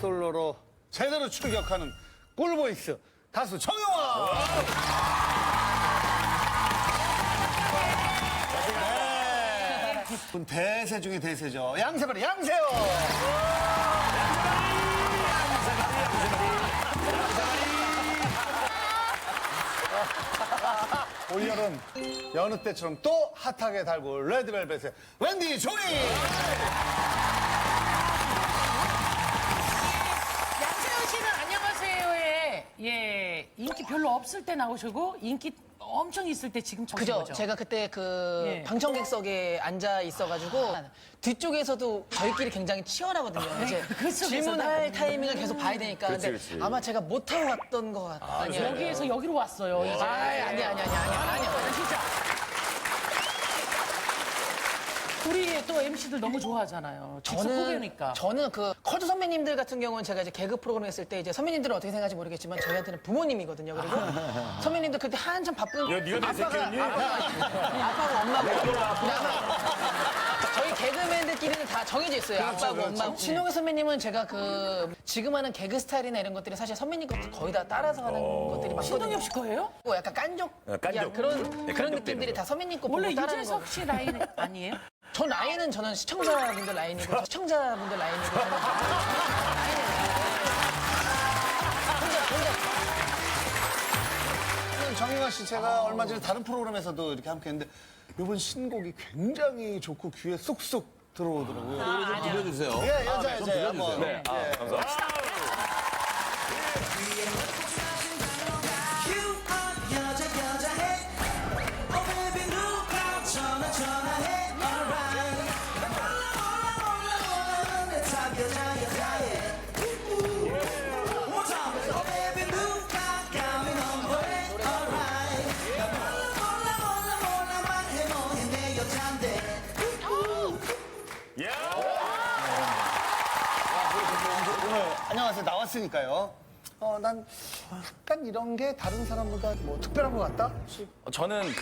솔로로 제대로 출격하는 꿀보이스 가수 정영화. 네. 대세 중에 대세죠. 양세바리 양세요. 올여름 여느 때처럼 또 핫하게 달고 레드벨벳의 웬디 조이. 양세형 씨는 안녕하세요에 인기 별로 없을 때 나오시고 인기 엄청 있을 때 지금 저신 그죠? 거죠? 제가 그때 그 예. 방청객석에 앉아 있어가지고 뒤쪽에서도 저희끼리 굉장히 치열하거든요. 이제 그 속에서도. 질문할 타이밍을 계속 봐야 되니까. 근데 그렇지. 아마 제가 못하고 갔던 것 같아요. 여기에서 여기로 왔어요. 이제. 아니야. 진짜. 우리 또 MC들 너무 좋아하잖아요. 직접 후배니까. 저는 그 커즈 선배님들 같은 경우는 제가 이제 개그 프로그램 했을 때 이제 선배님들은 어떻게 생각하지 모르겠지만 저희한테는 부모님이거든요. 그리고 선배님들 그때 한참 바쁜 야, 네가 내 새끼였니? 아빠고 엄마고 그다음에 저희 개그맨들끼리는 다 정해져 있어요. 아빠고 엄마고. 신동엽 선배님은 제가 그 지금 하는 개그 스타일이나 이런 것들이 사실 선배님 것도 거의 다 따라서 하는 것들이 많거든요. 신동엽 씨 거예요? 약간 깐족, 깐족. 그런 네, 그런 깐족 느낌들이 되는 다 선배님 거 보고 원래 따라하는 거. 유재석 씨 라인 아니에요? 전 라인은 저는 시청자분들 라인이고 시청자분들 라인이고 저는 정영화 씨 제가 얼마 전에 다른 프로그램에서도 이렇게 함께 했는데 이번 신곡이 굉장히 좋고 귀에 쏙쏙 들어오더라고요. 노래 좀 들려주세요. 예, 여자 한번. 네, 감사합니다. 오늘 안녕하세요 나왔으니까요. 난 약간 이런 게 다른 사람보다 뭐 특별한 것 같다? 저는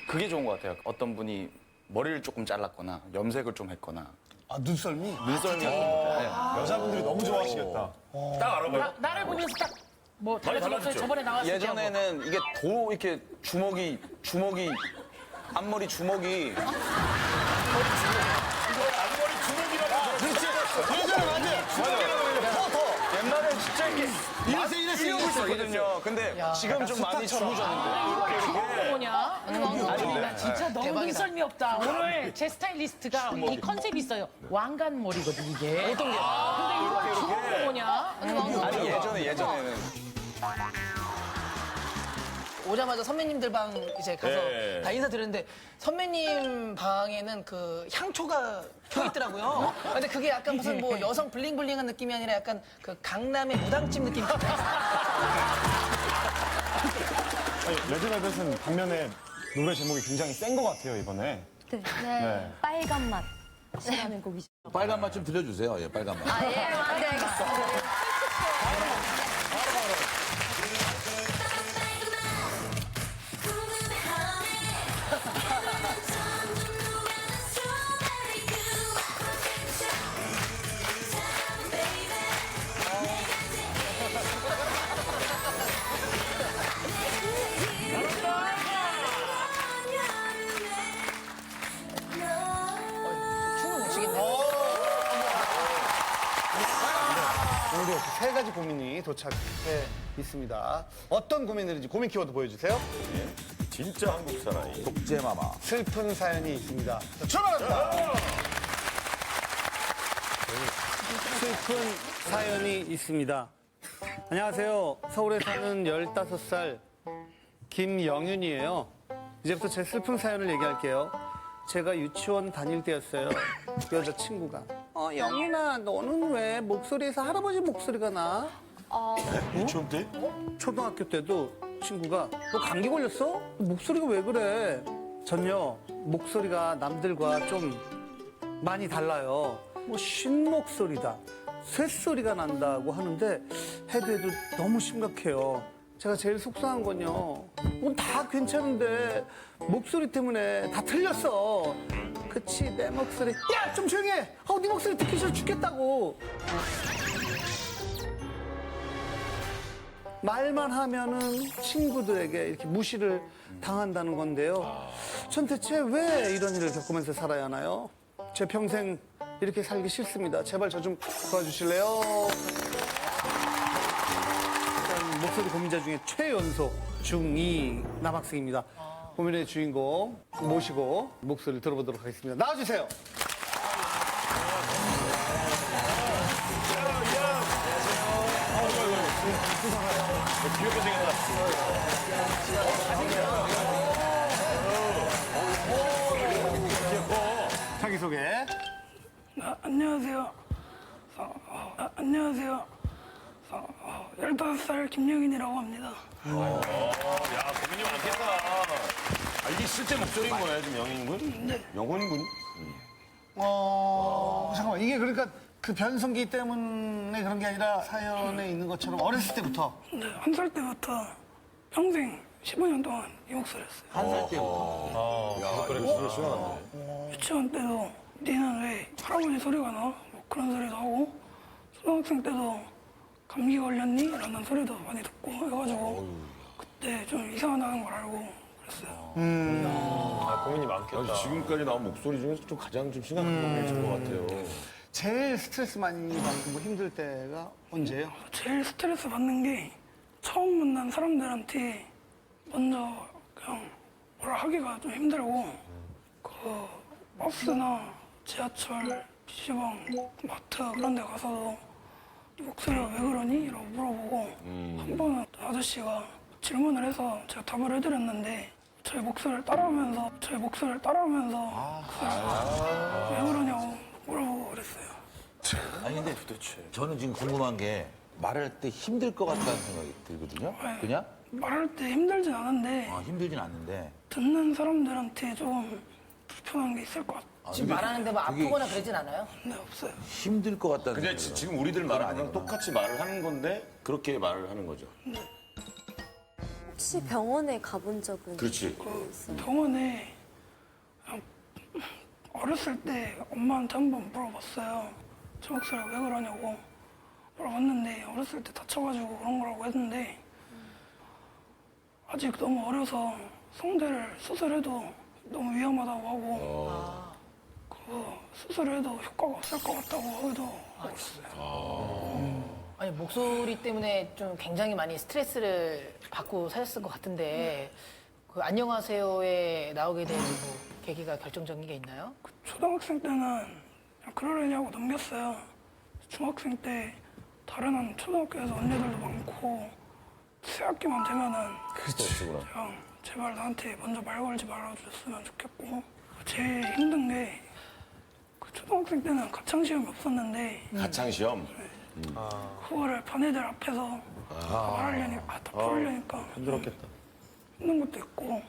그게 좋은 것 같아요. 어떤 분이 머리를 조금 잘랐거나 염색을 좀 했거나 아 눈썰미? 눈썰미 같은 것들. 여자분들이 너무 좋아하시겠다. 딱 알아봐요. 나를 보면서 딱 뭐 달라진 거 없어요? 달라졌죠? 저번에 나왔을 때. 예전에는 이게 도 이렇게 주먹이 앞머리 주먹이 예전에 맞아요. 옛날에 진짜 이렇게 이랬어. 있었거든요. 근데 지금 좀 많이 줄어졌는데. 이걸 처음 보냐? 아니, 나 진짜 너무 대박이다. 눈썰미 없다. 오늘 제 스타일리스트가 이 컨셉이 있어요. 왕관 머리거든, 이게. 어떤 게? 근데 이걸 처음 보냐? 아니 예전에는 오자마자 선배님들 방 이제 가서 예. 다 인사드렸는데 선배님 방에는 그 향초가 펴 있더라고요. 근데 그게 약간 무슨 뭐 여성 블링블링한 느낌이 아니라 약간 그 강남의 무당집 느낌. 레드벨벳은 반면에 노래 제목이 굉장히 센 것 같아요, 이번에. 네. 빨간 맛. 하는 곡이죠. 빨간 맛 좀 들려주세요. 예, 빨간 맛. 네, 알겠습니다. 춤을 못 추겠네. 오늘도 이렇게 세 가지 고민이 도착해 있습니다. 어떤 고민들인지 고민 키워드 보여주세요. 진짜 한국 사나이. 독재마마. 슬픈 사연이 있습니다. 자, 출발합니다. 슬픈 사연이 있습니다. 안녕하세요. 서울에 사는 15살 김영윤이에요. 이제부터 제 슬픈 사연을 얘기할게요. 제가 유치원 다닐 때였어요. 여자친구가. 영윤아, 너는 왜 목소리에서 할아버지 목소리가 나? 유치원 때? 초등학교 때도 친구가 너 감기 걸렸어? 목소리가 왜 그래? 전요 목소리가 남들과 좀 많이 달라요. 뭐 쉰 목소리다, 쇳소리가 난다고 하는데 해도 너무 심각해요. 제가 제일 속상한 건요. 다 괜찮은데 목소리 때문에 다 틀렸어. 그치 내 목소리. 야 좀 조용히 해. 네 목소리 듣기 싫어 죽겠다고. 말만 하면은 친구들에게 이렇게 무시를 당한다는 건데요. 전 대체 왜 이런 일을 겪으면서 살아야 하나요? 제 평생 이렇게 살기 싫습니다. 제발 저 좀 도와주실래요? 일단 목소리 고민자 중에 최연소 중2 남학생입니다. 고민의 주인공 모시고 목소리를 들어보도록 하겠습니다. 나와주세요. 귀엽게 생겼다. 자기소개. 안녕하세요. 안녕하세요. 15살 김영인이라고 합니다. 야, 고민이 많겠다. 아, 이게 실제 목소리인 거예요, 지금 영인군? 네. 영혼군? 잠깐만. 이게 그러니까 그 변성기 때문에 그런 게 아니라 사연에 있는 것처럼 어렸을 때부터. 네, 1살 때부터 평생 15년 동안 이 목소리였어요. 한 살 때부터. 유치원 때도 니는 왜 할아버지 소리가 나? 뭐 그런 소리도 하고 초등학생 때도 감기 걸렸니? 라는 소리도 많이 듣고 해가지고 그때 좀 이상하다는 걸 알고 그랬어요. 고민이 많겠다. 지금까지 나온 목소리 중에서 좀 가장 좀 심각한 목소리인 것 같아요. 제일 스트레스 많이 받고 뭐 힘들 때가 언제예요? 제일 스트레스 받는 게 처음 만난 사람들한테 먼저 그냥 뭐라 하기가 좀 힘들고 그 버스나 지하철, PC방, 마트 그런 데 가서도 네 목소리가 왜 그러니? 라고 물어보고 한 번은 아저씨가 질문을 해서 제가 답을 해드렸는데 저희 목소리를 따라하면서 왜 그러냐고 물어보고 그랬어요. 아니 근데 저는 지금 궁금한 게 말할 때 힘들 것 같다는 생각이 들거든요. 그냥 말할 때 힘들진 않은데 힘들진 않는데. 듣는 사람들한테 좀 불편한 게 있을 것 같아요. 지금 말하는데 뭐 아프거나 그러진 않아요? 네, 없어요. 힘들 것 같다는 근데 생각이 지금 우리들 말하는 거랑 똑같이 말을 하는 건데 그렇게 말을 하는 거죠. 혹시 병원에 가본 적은 그렇지. 병원에 그냥 어렸을 때 엄마한테 한번 물어봤어요. 제 목소리가 왜 그러냐고 물어봤는데 어렸을 때 다쳐가지고 그런 거라고 했는데 아직 너무 어려서 성대를 수술해도 너무 위험하다고 하고 그 수술해도 효과가 없을 것 같다고 하기도 하고 있어요. 아니 목소리 때문에 좀 굉장히 많이 스트레스를 받고 사셨을 것 같은데 그 안녕하세요에 나오게 된 뭐 계기가 결정적인 게 있나요? 초등학생 때는 그냥 그러려냐고 넘겼어요. 중학생 때 다른 초등학교에서 언니들도 많고 새학기만 되면은 그냥 제발 나한테 먼저 말 걸지 말아줬으면 좋겠고 제일 힘든 게 그 초등학생 때는 가창 시험이 없었는데 가창 시험. 그거를 반 애들 앞에서 말하려니까 다 풀으려니까 힘들었겠다. 힘든 것도 있고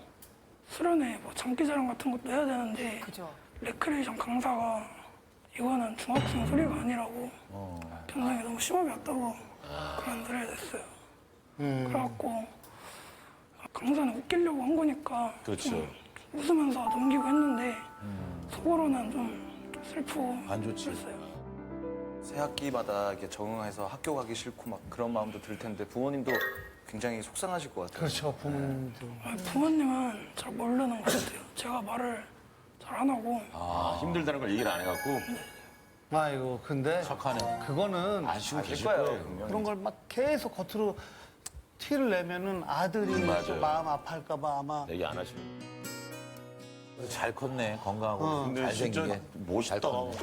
수련회 뭐 장기자랑 같은 것도 해야 되는데 그죠. 레크레이션 강사가 이거는 중학생 소리가 아니라고 변성이 너무 심하게 왔다고 그런 소리를 냈어요. 그래갖고 강사는 웃기려고 한 거니까 그렇죠. 좀 웃으면서 넘기고 했는데 속으로는 좀 슬프고 안 좋지. 그랬어요. 새 학기마다 이렇게 적응해서 학교 가기 싫고 막 그런 마음도 들 텐데 부모님도 굉장히 속상하실 것 같아요. 그렇죠, 부모님들. 부모님은 잘 모르는 것 같아요. 제가 말을 잘 안 하고 힘들다는 걸 얘기를 안 해갖고 아이고, 근데 착하네. 그거는 아쉬워 아실 계실 거예요, 거예요. 분명히. 그런 걸 막 계속 겉으로 티를 내면은 아들이 맞아요. 또 마음 아파할까봐 아마. 얘기 안 하시는. 잘 컸네. 건강하고 근데 잘생긴 진짜 게. 멋있다. 잘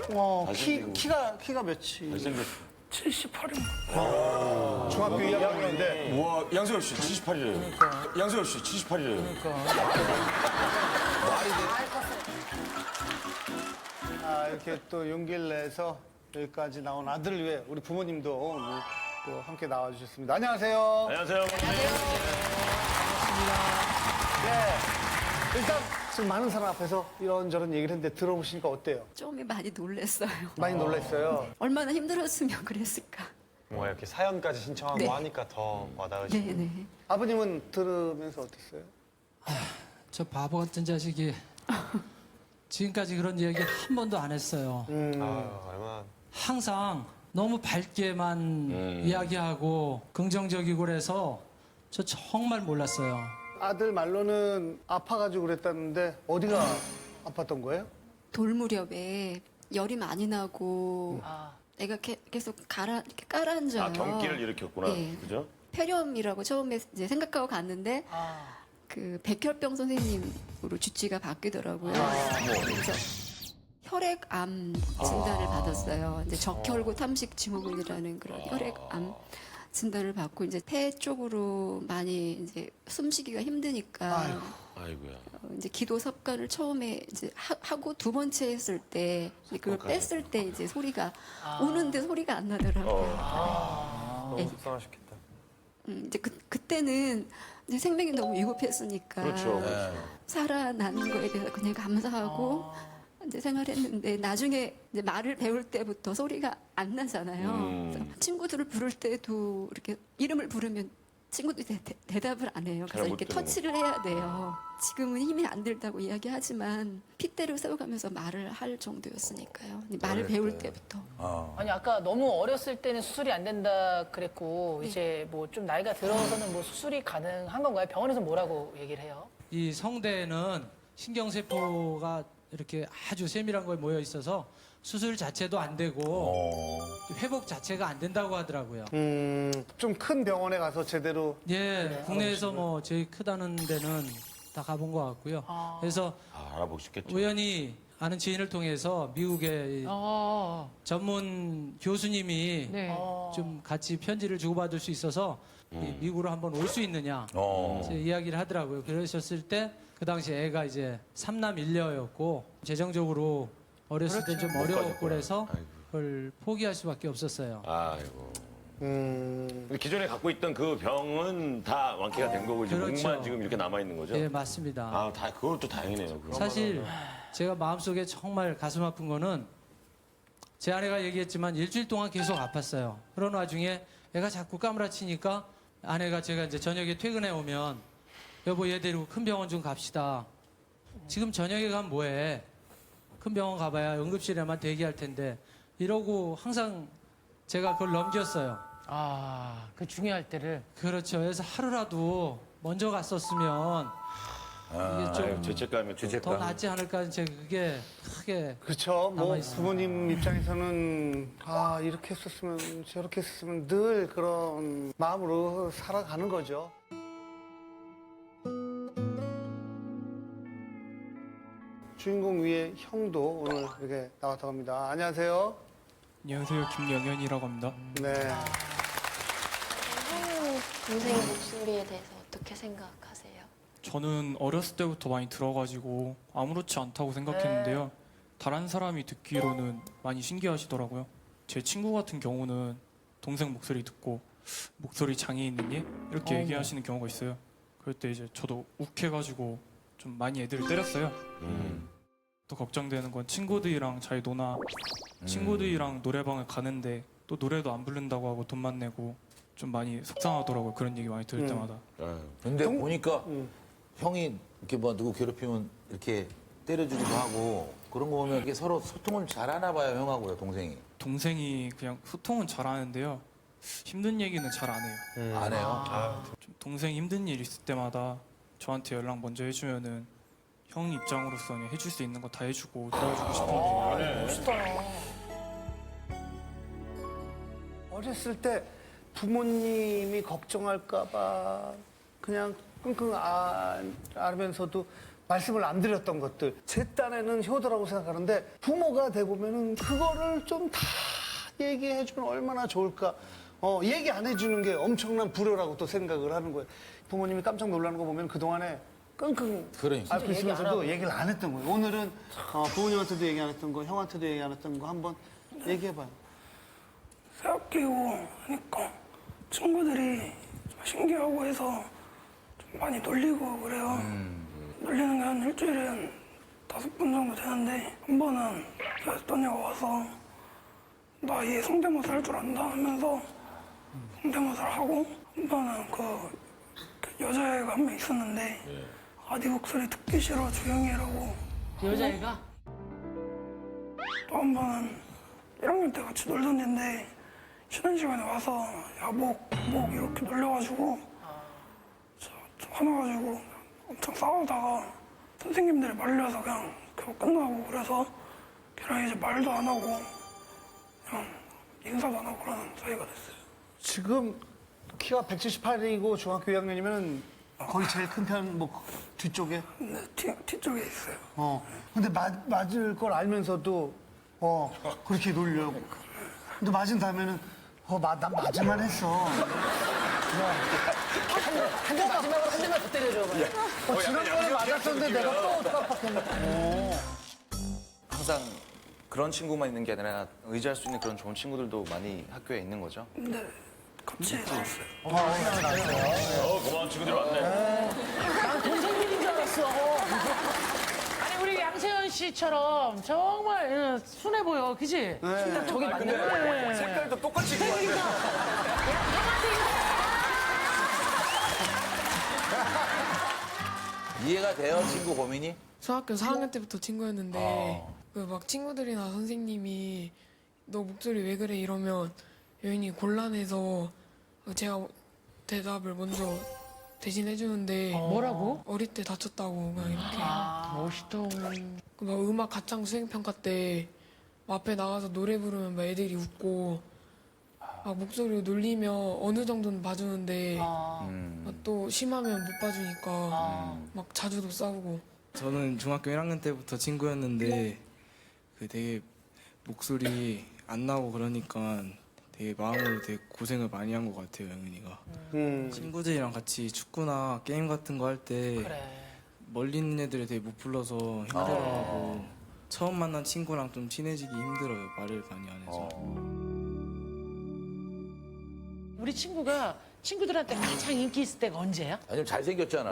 컸네. 키, 키가 몇이? 잘생겼어. 78인가. 중학교 2학년인데. 우와, 양세형 씨 78이래요. 양세형 씨 78이래요. 아, 이렇게 또 용기를 내서 여기까지 나온 아들을 위해 우리 부모님도 오늘 또 함께 나와주셨습니다. 안녕하세요. 안녕하세요. 네. 일단 지금 많은 사람 앞에서 이런저런 얘기를 했는데 들어보시니까 어때요? 좀 많이 놀랐어요. 많이 놀랐어요. 얼마나 힘들었으면 그랬을까. 뭔가 이렇게 사연까지 신청하고 네. 하니까 더 와닿으시고. 네네. 아버님은 들으면서 어땠어요? 저 바보 같은 자식이 지금까지 그런 얘기 한 번도 안 했어요. 아, 얼마나 항상 너무 밝게만 이야기하고 긍정적이고 그래서 저 정말 몰랐어요. 아들 말로는 아파가지고 그랬다는데 어디가 아팠던 거예요? 돌 무렵에 열이 많이 나고 애가 계속 이렇게 깔아앉아요. 아, 경기를 일으켰구나. 네. 그죠? 폐렴이라고 처음에 이제 생각하고 갔는데 그 백혈병 선생님으로 주치가 바뀌더라고요. 그래서 혈액암 진단을 받았어요. 이제 적혈구 탐식 증후군이라는 그런 혈액암 진단을 받고 이제 폐 쪽으로 많이 이제 숨쉬기가 힘드니까 아이고야. 이제 기도 섭관을 처음에 이제 하고 두 번째 했을 때 이제 그걸 뺐을 때 이제 소리가 우는데 소리가 안 나더라고요. 너무 속상하셨겠다. 이제 그때는 이제 생명이 너무 위급했으니까 그렇죠. 살아나는 거에 대해서 그냥 감사하고 이제 생활했는데 나중에 이제 말을 배울 때부터 소리가 안 나잖아요. 그래서 친구들을 부를 때도 이렇게 이름을 부르면 친구들이 대답을 안 해요. 그래서 이렇게 터치를 해야 돼요. 지금은 힘이 안 들다고 이야기하지만 핏대를 세워가면서 말을 할 정도였으니까요. 말을 배울 때부터. 아니 아까 너무 어렸을 때는 수술이 안 된다 그랬고 이제 뭐 좀 나이가 들어서는 뭐 수술이 가능한 건가요? 병원에서 뭐라고 얘기를 해요? 이 성대는 신경세포가 이렇게 아주 세밀한 거에 모여 있어서 수술 자체도 안 되고 회복 자체가 안 된다고 하더라고요. 좀 큰 병원에 가서 제대로 예, 국내에서 뭐 제일 크다는 데는 다 가본 것 같고요. 그래서 알아보시겠죠. 우연히 아는 지인을 통해서 미국의 이 전문 교수님이 좀 같이 편지를 주고받을 수 있어서 이 미국으로 한번 올 수 있느냐 이제 이야기를 하더라고요. 그러셨을 때 그 당시 애가 이제 3남 1녀였고 재정적으로 어렸을 때 좀 어려웠고 그래서 그걸 포기할 수밖에 없었어요. 아이고. 근데 기존에 갖고 있던 그 병은 다 완쾌가 된 거고 이제 그렇죠. 몸만 지금 이렇게 남아 있는 거죠? 예, 맞습니다. 아, 다 그걸 또 다행이네요. 그럼. 사실 제가 마음속에 정말 가슴 아픈 거는 제 아내가 얘기했지만 일주일 동안 계속 아팠어요. 그런 와중에 애가 자꾸 까무라치니까 아내가 제가 이제 저녁에 퇴근해 오면 여보 얘 데리고 큰 병원 좀 갑시다. 지금 저녁에 가면 뭐해? 큰 병원 가봐야 응급실에만 대기할 텐데 이러고 항상 제가 그걸 넘겼어요. 그 중요할 때를. 그렇죠. 그래서 하루라도 먼저 갔었으면 이게 좀 죄책감이 좀. 더 낫지 않을까 제 그게 크게 그렇죠. 뭐 남아있습니다. 부모님 입장에서는 이렇게 했었으면 저렇게 했었으면 늘 그런 마음으로 살아가는 거죠. 주인공 위에 형도 오늘 이렇게 나왔다고 합니다. 안녕하세요. 안녕하세요. 김영현이라고 합니다. 네. 동생 목소리에 대해서 어떻게 생각하세요? 저는 어렸을 때부터 많이 들어가지고 아무렇지 않다고 생각했는데요. 다른 사람이 듣기로는 많이 신기하시더라고요. 제 친구 같은 경우는 동생 목소리 듣고 목소리 장애 있느니? 이렇게 얘기하시는 경우가 있어요. 그럴 때 이제 저도 욱해가지고 좀 많이 애들을 때렸어요. 또 걱정되는 건 친구들이랑 잘 노나 친구들이랑 노래방을 가는데 또 노래도 안 부른다고 하고 돈만 내고 좀 많이 속상하더라고요. 그런 얘기 많이 들을 때마다. 근데 보니까 형이 이렇게 뭐 누구 괴롭히면 이렇게 때려주기도 하고 그런 거 보면 이게 서로 소통을 잘하나 봐요, 형하고요, 동생이. 동생이 그냥 소통은 잘하는데요. 힘든 얘기는 잘 안 해요. 안 해요? 좀 동생 힘든 일 있을 때마다 저한테 연락 먼저 해주면은 형 입장으로서는 해줄 수 있는 거 다 해주고 도와주고 싶은데 어렸을 때 부모님이 걱정할까봐 그냥 끙끙 앓으면서도 말씀을 안 드렸던 것들. 제 딴에는 효도라고 생각하는데 부모가 돼보면은 그거를 좀 다 얘기해주면 얼마나 좋을까. 얘기 안 해주는 게 엄청난 불효라고 또 생각을 하는 거예요. 부모님이 깜짝 놀라는 거 보면 그동안에 끙끙 그러니까. 앓고 있으면서도 얘기를 안 했던 거예요. 오늘은 부모님한테도 얘기 안 했던 거, 형한테도 얘기 안 했던 거 한번 얘기해봐요. 새학 끼고 하니까 친구들이 좀 신기하고 해서 좀 많이 놀리고 그래요. 놀리는 게 한 일주일에 한 5번 정도 되는데 한 번은 어떤 애가 와서 나 얘 성대모사 할 줄 안다 하면서 성대모사를 하고 한 번은 그 여자애가 한 명 있었는데 네 목소리 듣기 싫어 조용히 해라고 여자애가? 또 한 번은 1학년 때 같이 놀던 애인데 쉬는 시간에 와서 야 목 이렇게 놀려가지고 화나가지고 엄청 싸우다가 선생님들이 말려서 그냥 그거 끝나고 그래서 걔랑 이제 말도 안 하고 그냥 인사도 안 하고 그러는 사이가 됐어요. 지금 키가 178이고 중학교 2학년이면 거의 제일 큰 편, 뭐, 뒤쪽에? 근데 뒤쪽에 있어요. 근데 맞을 걸 알면서도, 그렇게 놀려고. 근데 맞은 다음에는, 나 맞을만 했어. 한 대 마지막으로 한 대만 더 때려줘. 지난번에 맞았었는데 내가 또 깜빡했네. 항상 그런 친구만 있는 게 아니라 의지할 수 있는 그런 좋은 친구들도 많이 학교에 있는 거죠. 근데 같이 나왔어요. 고마운 친구들이 왔네. 난 동생들인 줄 알았어. 아니 우리 양세현 씨처럼 정말 순해 보여, 그지? 저기 맞네. 색깔도 똑같이 입고 왔네. 이해가 돼요, 친구 고민이? 중학교 4학년 때부터 친구였는데 그 막 친구들이나 선생님이 너 목소리 왜 그래 이러면 여인이 곤란해서 제가 대답을 먼저 대신 해주는데 뭐라고? 어릴 때 다쳤다고 그냥 이렇게 멋있다. 막 음악 가창 수행평가 때 앞에 나가서 노래 부르면 막 애들이 웃고 막 목소리로 놀리면 어느 정도는 봐주는데 막또 심하면 못 봐주니까 막 자주도 싸우고. 저는 중학교 1학년 때부터 친구였는데 그 되게 목소리 안 나고 그러니까 되게 마음으로 되게 고생을 많이 한 것 같아요, 영은이가. 친구들이랑 같이 축구나 게임 같은 거 할 때 멀리 있는 애들이 되게 못 불러서 힘들어하고 처음 만난 친구랑 좀 친해지기 힘들어요, 말을 많이 안 해서. 우리 친구가 친구들한테 가장 인기 있을 때가 언제야? 아니면 잘생겼잖아.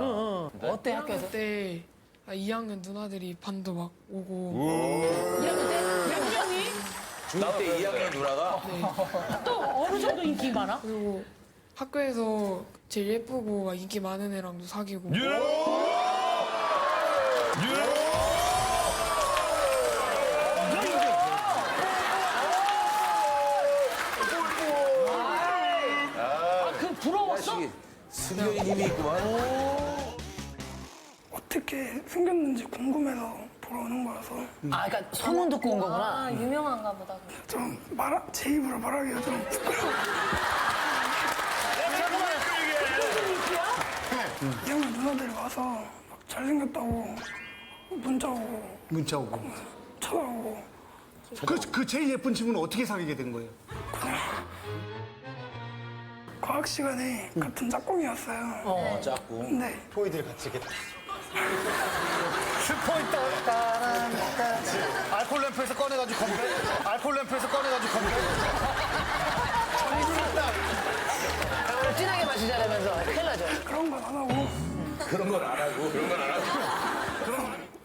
어때 학교에서? 그때 2학년 누나들이 반도 막 오고 1학년 때? 양정이? 중2 때 2학년 누나가 또 어느 정도 인기 많아? 그리고 학교에서 제일 예쁘고 막 인기 많은 애랑도 사귀고. 그 부러웠어? 승려의 힘이 있구만. 어떻게 생겼는지 궁금해서 보러 오는 거라서 그러니까 소문 듣고 온 거구나. 유명한가 보다. 좀 제 입으로 말하기가 좀 부끄러워. 이 형님 누나들이 와서 막 잘생겼다고 문자 오고 쳐다보고 그 제일 예쁜 친구는 어떻게 사귀게 된 거예요? 과학 시간에 같은 짝꿍이었어요. 짝꿍. 근데 토이들이 같이 이렇게 슈퍼히터 따란까지 알콜 램프에서 꺼내가지고 건배 진하게 마시자라면서 큰일 나죠. 그런 건 안 하고 그런 건 안 하고.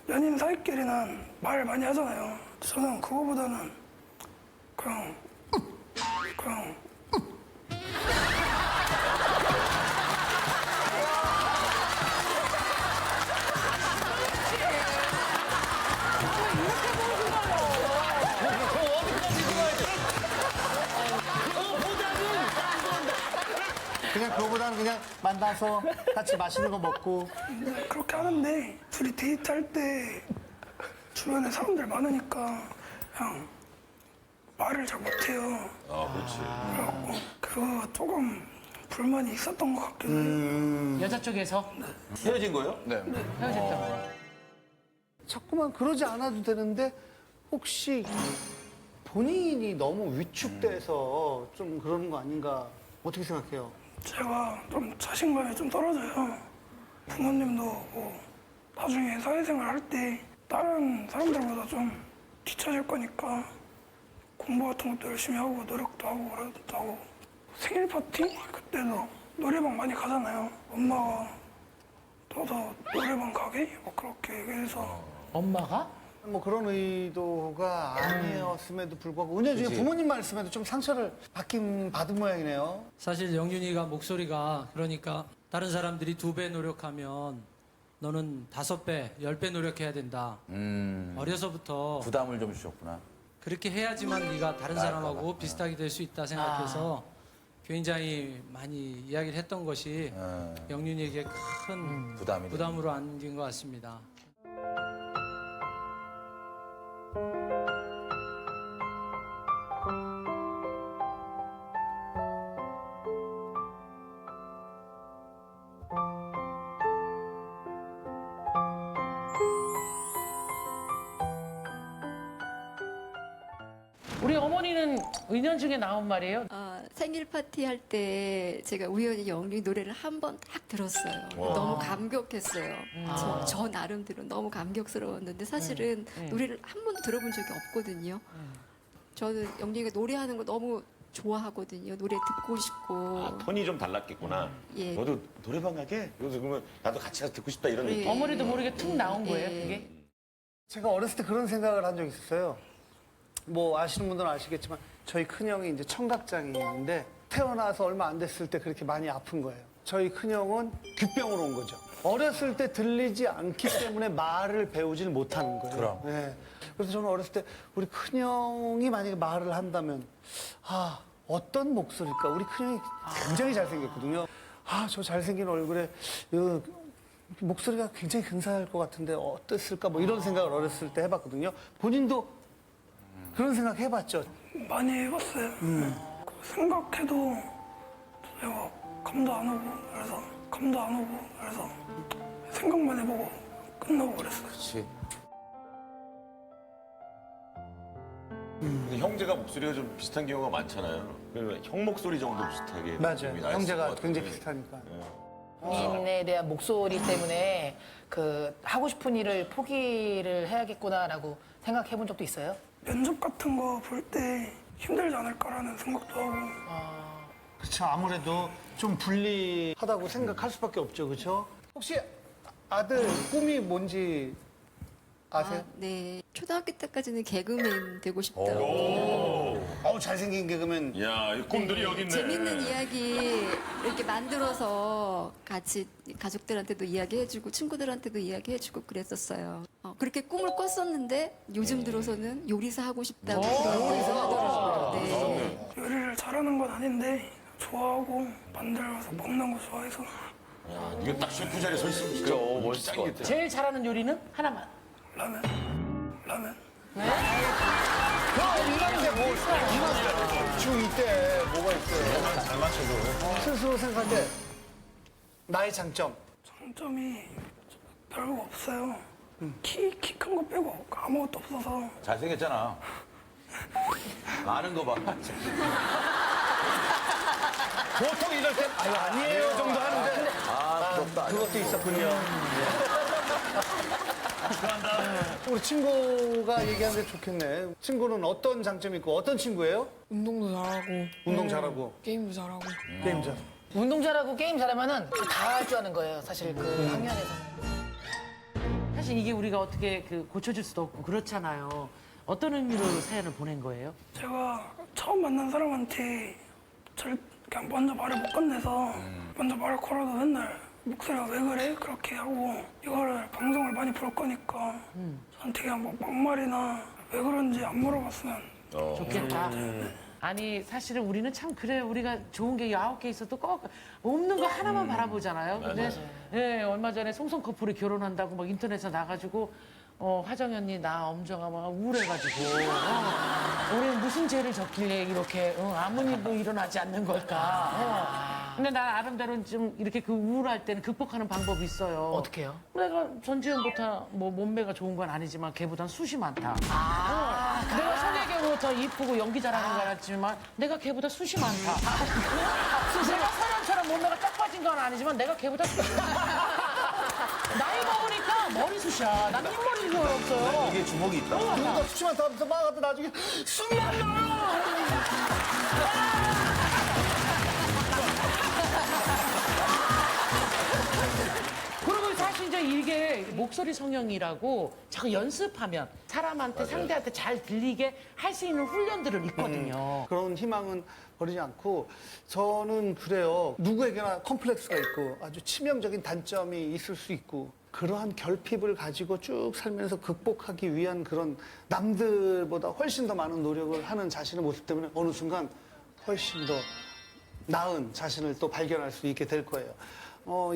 연인 사이끼리는 말 많이 하잖아요. 저는 그거보다는 그냥 그냥 그거보다는 그냥 만나서 같이 맛있는 거 먹고 그렇게 하는데 둘이 데이트할 때 주변에 사람들 많으니까 그냥 말을 잘 못해요. 그렇지. 그래갖고 그거 조금 불만이 있었던 것 같기도 해요. 여자 쪽에서 헤어진 거예요? 네. 헤어졌다고. 자꾸만 그러지 않아도 되는데 혹시 본인이 너무 위축돼서 좀 그러는 거 아닌가 어떻게 생각해요? 제가 좀 자신감이 좀 떨어져요. 부모님도 뭐 나중에 사회생활 할 때 다른 사람들보다 좀 뒤처질 거니까 공부 같은 것도 열심히 하고 노력도 하고 그러다고 생일 파티 그때도 노래방 많이 가잖아요. 엄마가 너도 노래방 가게? 뭐 그렇게 얘기해서 엄마가? 뭐 그런 의도가 아니었음에도 불구하고 은연중에 부모님 말씀에도 좀 상처를 받은 모양이네요. 사실 영준이가 목소리가 그러니까 다른 사람들이 2배 노력하면 너는 5배, 10배 노력해야 된다. 어려서부터 부담을 좀 주셨구나. 그렇게 해야지만 네가 다른 사람하고 비슷하게 될 수 있다 생각해서 굉장히 많이 이야기를 했던 것이 영윤이에게 큰 부담으로 안긴 것 같습니다. 우리 어머니는 은연중에 나온 말이에요. 생일 파티 할 때 제가 우연히 영리 노래를 한 번 딱 들었어요. 너무 감격했어요. 저 나름대로 너무 감격스러웠는데 사실은 노래를 한 번도 들어본 적이 없거든요. 저는 영리가 노래하는 거 너무 좋아하거든요. 노래 듣고 싶고. 톤이 좀 달랐겠구나. 예. 너도 노래방 가게? 그래서 그러면 나도 같이 가서 듣고 싶다 이런 느낌. 어머니도 모르게 툭 나온 거예요, 예. 그게? 제가 어렸을 때 그런 생각을 한 적이 있었어요. 뭐 아시는 분들은 아시겠지만 저희 큰형이 이제 청각장애인인데 태어나서 얼마 안 됐을 때 그렇게 많이 아픈 거예요. 저희 큰형은 귓병으로 온 거죠. 어렸을 때 들리지 않기 때문에 말을 배우질 못하는 거예요. 그럼. 네. 그래서 저는 어렸을 때 우리 큰형이 만약에 말을 한다면 어떤 목소리일까? 우리 큰형이 굉장히 잘생겼거든요. 저 잘생긴 얼굴에 목소리가 굉장히 근사할 것 같은데 어땠을까? 뭐 이런 생각을 어렸을 때 해봤거든요. 본인도 그런 생각 해봤죠? 많이 해봤어요. 그 생각해도 제가 감도 안 오고 그래서 생각만 해보고 끝나고 그랬어요. 그렇지. 근데 형제가 목소리가 좀 비슷한 경우가 많잖아요. 그러면 형 목소리 정도 비슷하게. 맞아요. 느낌이 날 형제가 것 같아요. 굉장히 비슷하니까. 본인에 대한 목소리 때문에 그 하고 싶은 일을 포기를 해야겠구나라고 생각해 본 적도 있어요? 면접 같은 거 볼 때 힘들지 않을까라는 생각도 하고. 그렇죠. 아무래도 좀 불리하다고 생각할 수밖에 없죠. 그렇죠? 혹시 아들 꿈이 뭔지 아세요? 네. 초등학교 때까지는 개그맨 되고 싶다고. 잘생긴 개그맨. 야, 이 꿈들이 여기 있네. 재밌는 이야기 이렇게 만들어서 같이 가족들한테도 이야기해주고 친구들한테도 이야기해주고 그랬었어요. 그렇게 꿈을 꿨었는데 요즘 들어서는 요리사 하고 싶다고 그러면서 하더라고요. 네. 요리를 잘하는 건 아닌데 좋아하고 만들어서 먹는 거 좋아해서. 이게 딱 셰프 자리에 서 있으면 진짜 멋있을 것 같아. 제일 잘하는 요리는 하나만. 라면. 이런데 뭐 중2 때 뭐가 있어요? 잘 맞춰도. 스스로 생각할 때 나의 장점. 장점이 별거 없어요. 키 큰 거 빼고 아무것도 없어서. 잘생겼잖아. 아는 거 봐. 보통 이럴 때 아니에요 정도 하는데 부럽다. 그것도 있었군요. 우리 친구가 얘기하는 게 좋겠네. 친구는 어떤 장점이 있고 어떤 친구예요? 운동도 잘하고 운동 잘하고 게임도 잘하고 게임 잘. 운동 잘하고 게임 잘하면은 다 할 줄 아는 거예요. 사실 그 학년에서. 사실 이게 우리가 어떻게 고쳐줄 수도 없고 그렇잖아요. 어떤 의미로 사연을 보낸 거예요? 제가 처음 만난 사람한테 그냥 먼저 말을 못 건네서 먼저 말을 걸어도 맨날 목소리가 왜 그래? 그렇게 하고 이거를 방송을 많이 볼 거니까 저한테 그냥 뭐 막말이나 왜 그런지 안 물어봤으면 좋겠다. 아니 사실은 우리는 참 그래 우리가 좋은 게 9개 있어도 꼭 없는 거 하나만 바라보잖아요. 근데 예, 얼마 전에 송송 커플이 결혼한다고 막 인터넷에 나가지고 화정연이 나 엄정아 막 우울해가지고 우리 무슨 죄를 졌길래 이렇게 아무 일도 일어나지 않는 걸까. 근데 난 나름대로 좀 이렇게 그 우울할 때는 극복하는 방법이 있어요. 어떻게요? 내가 전지현보다 뭐 몸매가 좋은 건 아니지만 걔보단 숱이 많다. 내가 성혜경보다 더 이쁘고 연기 잘하는 건 아니지만 내가 걔보다 숱이 많다. 내가 서현처럼 몸매가 딱 빠진 건 아니지만 내가 걔보다 숱이 많다. 나이 먹으니까 머리숱이야. 난 흰머리 거의 없어요. 이게 주먹이 있다. 누가 수치만 하면서 막아도 나중에 숨만 나요. 그리고 사실 이제 이게 목소리 성형이라고 자꾸 연습하면 사람한테 상대한테 잘 들리게 할 수 있는 훈련들은 있거든요. 그런 희망은 버리지 않고 저는 그래요. 누구에게나 컴플렉스가 있고 아주 치명적인 단점이 있을 수 있고 그러한 결핍을 가지고 쭉 살면서 극복하기 위한 그런 남들보다 훨씬 더 많은 노력을 하는 자신의 모습 때문에 어느 순간 훨씬 더 나은 자신을 또 발견할 수 있게 될 거예요.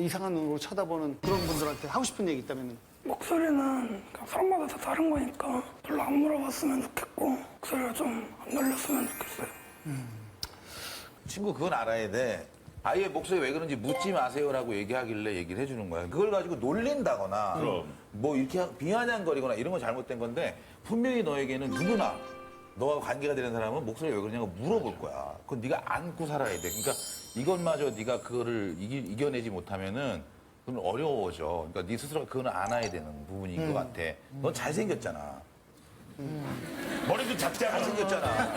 이상한 눈으로 쳐다보는 그런 분들한테 하고 싶은 얘기 있다면 목소리는 사람마다 다 다른 거니까 별로 안 물어봤으면 좋겠고 목소리가 좀 안 들렸으면 좋겠어요. 친구 그건 알아야 돼. 아예 목소리 왜 그런지 묻지 마세요라고 얘기하길래 얘기를 해주는 거야. 그걸 가지고 놀린다거나 뭐 이렇게 비아냥거리거나 이런 건 잘못된 건데 분명히 너에게는 누구나 너와 관계가 되는 사람은 목소리 왜 그러냐고 물어볼 거야. 그건 네가 안고 살아야 돼. 그러니까 이것마저 네가 그거를 이겨내지 못하면은 그건 어려워져. 그러니까 네 스스로가 그거는 안아야 되는 부분인 것 같아. 넌 잘생겼잖아. 머리도 작잖아. 잘생겼잖아.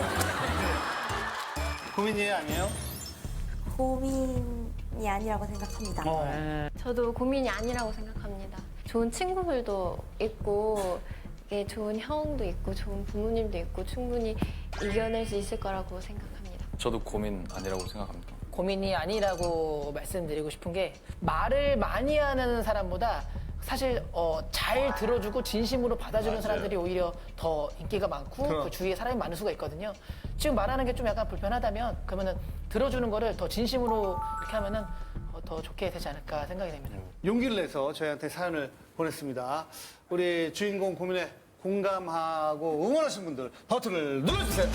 고민이 아니에요? 고민이 아니라고 생각합니다. 저도 고민이 아니라고 생각합니다. 좋은 친구들도 있고 이게 좋은 형도 있고 좋은 부모님도 있고 충분히 이겨낼 수 있을 거라고 생각합니다. 저도 고민 아니라고 생각합니다. 고민이 아니라고 말씀드리고 싶은 게 말을 많이 하는 사람보다 사실 잘 들어주고 진심으로 받아주는 사람들이 오히려 더 인기가 많고 그 주위에 사람이 많을 수가 있거든요. 지금 말하는 게 좀 약간 불편하다면 그러면은 들어주는 거를 더 진심으로 이렇게 하면은 더 좋게 되지 않을까 생각이 됩니다. 용기를 내서 저희한테 사연을 보냈습니다. 우리 주인공 고민에 공감하고 응원하신 분들 버튼을 눌러주세요.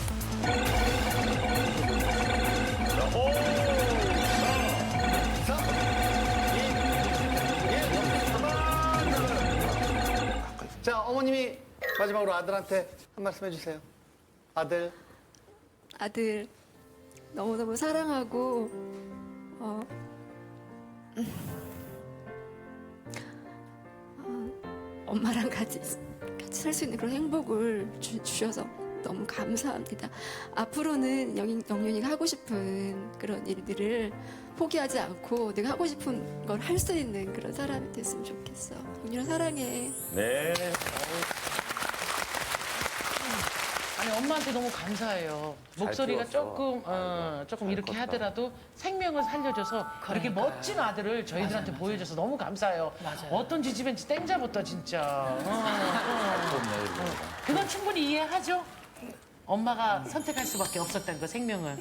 자, 어머님이 마지막으로 아들한테 한 말씀 해주세요. 아들 너무너무 사랑하고 엄마랑 같이 살 수 있는 그런 행복을 주셔서 너무 감사합니다. 앞으로는 영윤이가 하고 싶은 그런 일들을 포기하지 않고 내가 하고 싶은 걸 할 수 있는 그런 사람이 됐으면 좋겠어. 영윤아 사랑해. 네. 아니 엄마한테 너무 감사해요. 목소리가 조금 이렇게 하더라도 생명을 살려줘서 이렇게 멋진 아들을 저희들한테 보여줘서 너무 감사해요. 맞아요. 어떤 지지배인지 땡잡았다 진짜. 그건 충분히 이해하죠. 엄마가 선택할 수밖에 없었다는 거 생명을.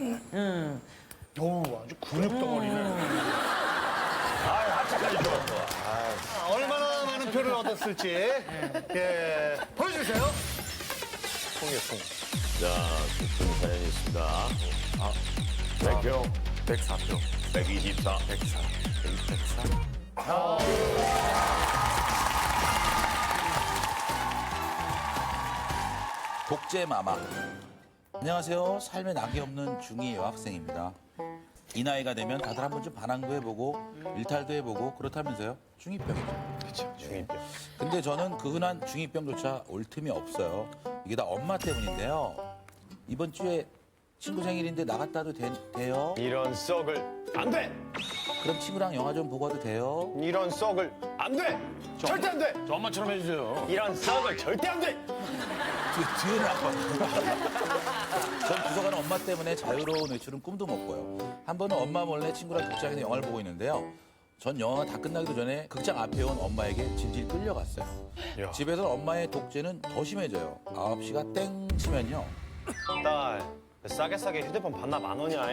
아주 근육 덩어리네. 합작까지 들어왔어. 얼마나 많은 표를 얻었을지 예, 보여주세요. 자, 좋은 사연이 있습니다. 100표. 104표. 124. 104. 104. 독재마마. 안녕하세요. 삶에 낙이 없는 중2 여학생입니다. 이 나이가 되면 다들 한 번쯤 반항도 해보고 일탈도 해보고 그렇다면서요? 중2병이죠. 그렇죠. 중이병. 근데 저는 그 흔한 중2병조차 올 틈이 없어요. 이게 다 엄마 때문인데요. 이번 주에 친구 생일인데 나갔다 와도 돼요? 이런 썩을 안 돼. 그럼 친구랑 영화 좀 보고 와도 돼요? 이런 썩을 안 돼. 절대 안 돼. 저 엄마처럼 해주세요. 이런 썩을 절대 안 돼. 뒤에는 아빠. 전 부서가는 엄마 때문에 자유로운 외출은 꿈도 못 꿔요. 한 번은 엄마 몰래 친구랑 극장에서 영화를 보고 있는데요. 전 영화가 다 끝나기도 전에 극장 앞에 온 엄마에게 질질 끌려갔어요. 집에서 엄마의 독재는 더 심해져요. 9시가 땡 치면요. 딸, 싸게 휴대폰 반납 안 오냐?